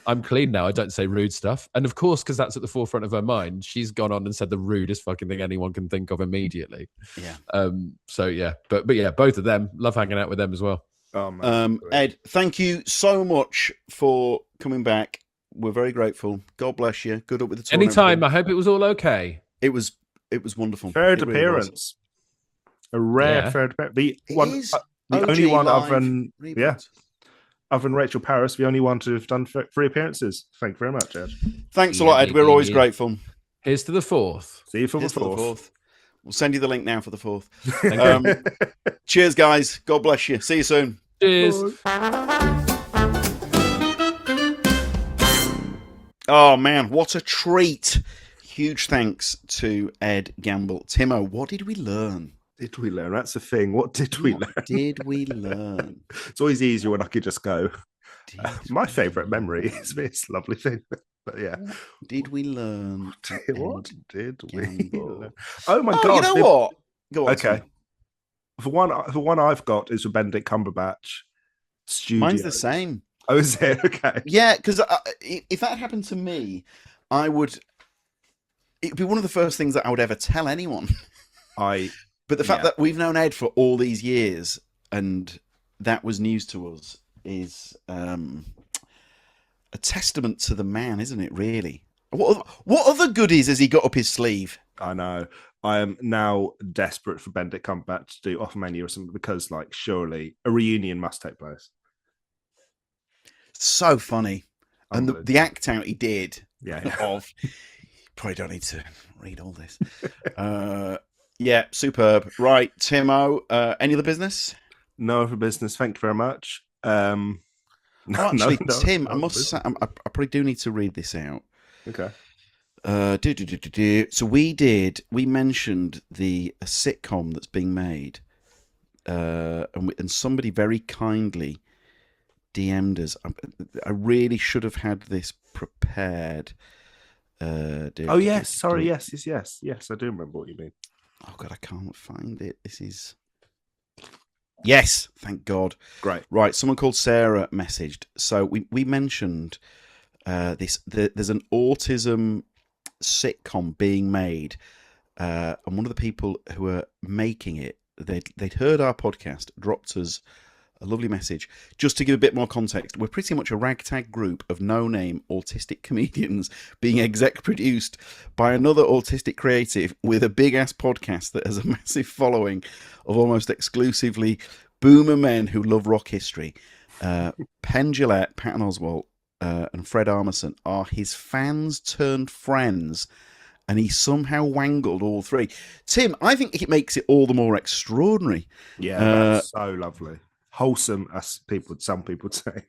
Speaker 3: I'm clean now. I don't say rude stuff. And of course, because that's at the forefront of her mind, she's gone on and said the rudest fucking thing anyone can think of immediately.
Speaker 1: Yeah.
Speaker 3: So yeah, but yeah, both of them, love hanging out with them as well.
Speaker 2: Oh, man.
Speaker 1: Ed, thank you so much for coming back. We're very grateful. God bless you. Good up with the tour.
Speaker 3: Anytime. I hope it was all okay.
Speaker 1: It was wonderful.
Speaker 2: Third
Speaker 1: It really
Speaker 2: appearance.
Speaker 1: was.
Speaker 2: A rare third appearance. The
Speaker 1: OG
Speaker 2: only one
Speaker 1: live
Speaker 2: other than
Speaker 1: Rebooked.
Speaker 2: other than Rachel Paris, the only one to have done 3 appearances. Thank you very much, Ed.
Speaker 1: Thanks a lot, Ed. We're always grateful.
Speaker 3: Here's to the 4th.
Speaker 2: See you for the
Speaker 1: Here's to
Speaker 2: fourth.
Speaker 1: We'll send you the link now for the 4th. Cheers, guys. God bless you. See you soon.
Speaker 3: Cheers.
Speaker 1: Oh, man, what a treat. Huge thanks to Ed Gamble. Timo, what did we learn?
Speaker 2: Did we learn? That's the thing. What did we learn?
Speaker 1: Did we learn?
Speaker 2: It's always easier when I could just go. My favourite memory is this lovely thing. But yeah.
Speaker 1: What did we learn?
Speaker 2: What did we
Speaker 1: Gamble?
Speaker 2: learn? Oh my God.
Speaker 1: You know what? Go on.
Speaker 2: Okay. The one I've got is for Benedict Cumberbatch Studios.
Speaker 1: Mine's the same.
Speaker 2: Oh, is it? Okay.
Speaker 1: Yeah, because if that happened to me, it'd be one of the first things that I would ever tell anyone. But the fact that we've known Ed for all these years and that was news to us is a testament to the man, isn't it, really? What other goodies has he got up his sleeve?
Speaker 2: I know. I am now desperate for Benedict Cumberbatch to do off menu or something because, like, surely a reunion must take place.
Speaker 1: So funny. And the act out he did of... Probably don't need to read all this. Yeah, superb. Right, Timo, any other business?
Speaker 2: No other business. Thank you very much.
Speaker 1: Tim, I must say, I probably do need to read this out.
Speaker 2: Okay.
Speaker 1: So we mentioned a sitcom that's being made, and somebody very kindly DM'd us. I really should have had this prepared.
Speaker 2: Yes. Sorry. Yes. I do remember what you mean.
Speaker 1: Oh God, I can't find it. This is... Yes, thank God.
Speaker 2: Great.
Speaker 1: Right, someone called Sarah messaged. So we mentioned this. There's an autism sitcom being made, and one of the people who are making it, they'd heard our podcast, dropped us a lovely message. Just to give a bit more context, we're pretty much a ragtag group of no-name autistic comedians being exec produced by another autistic creative with a big-ass podcast that has a massive following of almost exclusively boomer men who love rock history. Penn Jillette, Patton Oswalt, and Fred Armisen are his fans turned friends, and he somehow wangled all three. Tim, I think it makes it all the more extraordinary.
Speaker 2: Yeah, that's so lovely. Wholesome, as some people would say.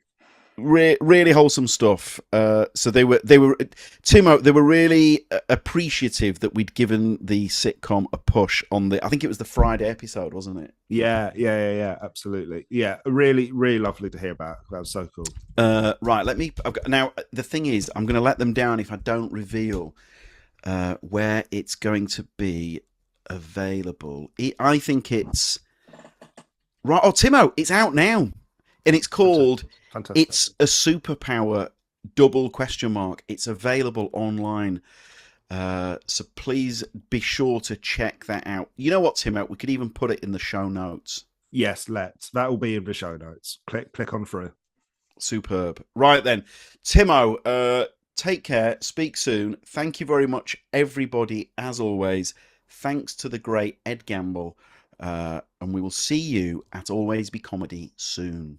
Speaker 1: Really wholesome stuff. So they were Timo. They were really appreciative that we'd given the sitcom a push on I think it was the Friday episode, wasn't it?
Speaker 2: Yeah, absolutely. Yeah, really, really lovely to hear about. That was so cool.
Speaker 1: Right, now the thing is, I'm going to let them down if I don't reveal where it's going to be available. I think it's right. Oh, Timo, it's out now, and it's called.
Speaker 2: Fantastic.
Speaker 1: It's a superpower double question mark. It's available online. So please be sure to check that out. You know what, Timo? We could even put it in the show notes.
Speaker 2: Yes, that will be in the show notes. Click on through.
Speaker 1: Superb. Right then, Timo, take care. Speak soon. Thank you very much, everybody, as always. Thanks to the great Ed Gamble. And we will see you at Always Be Comedy soon.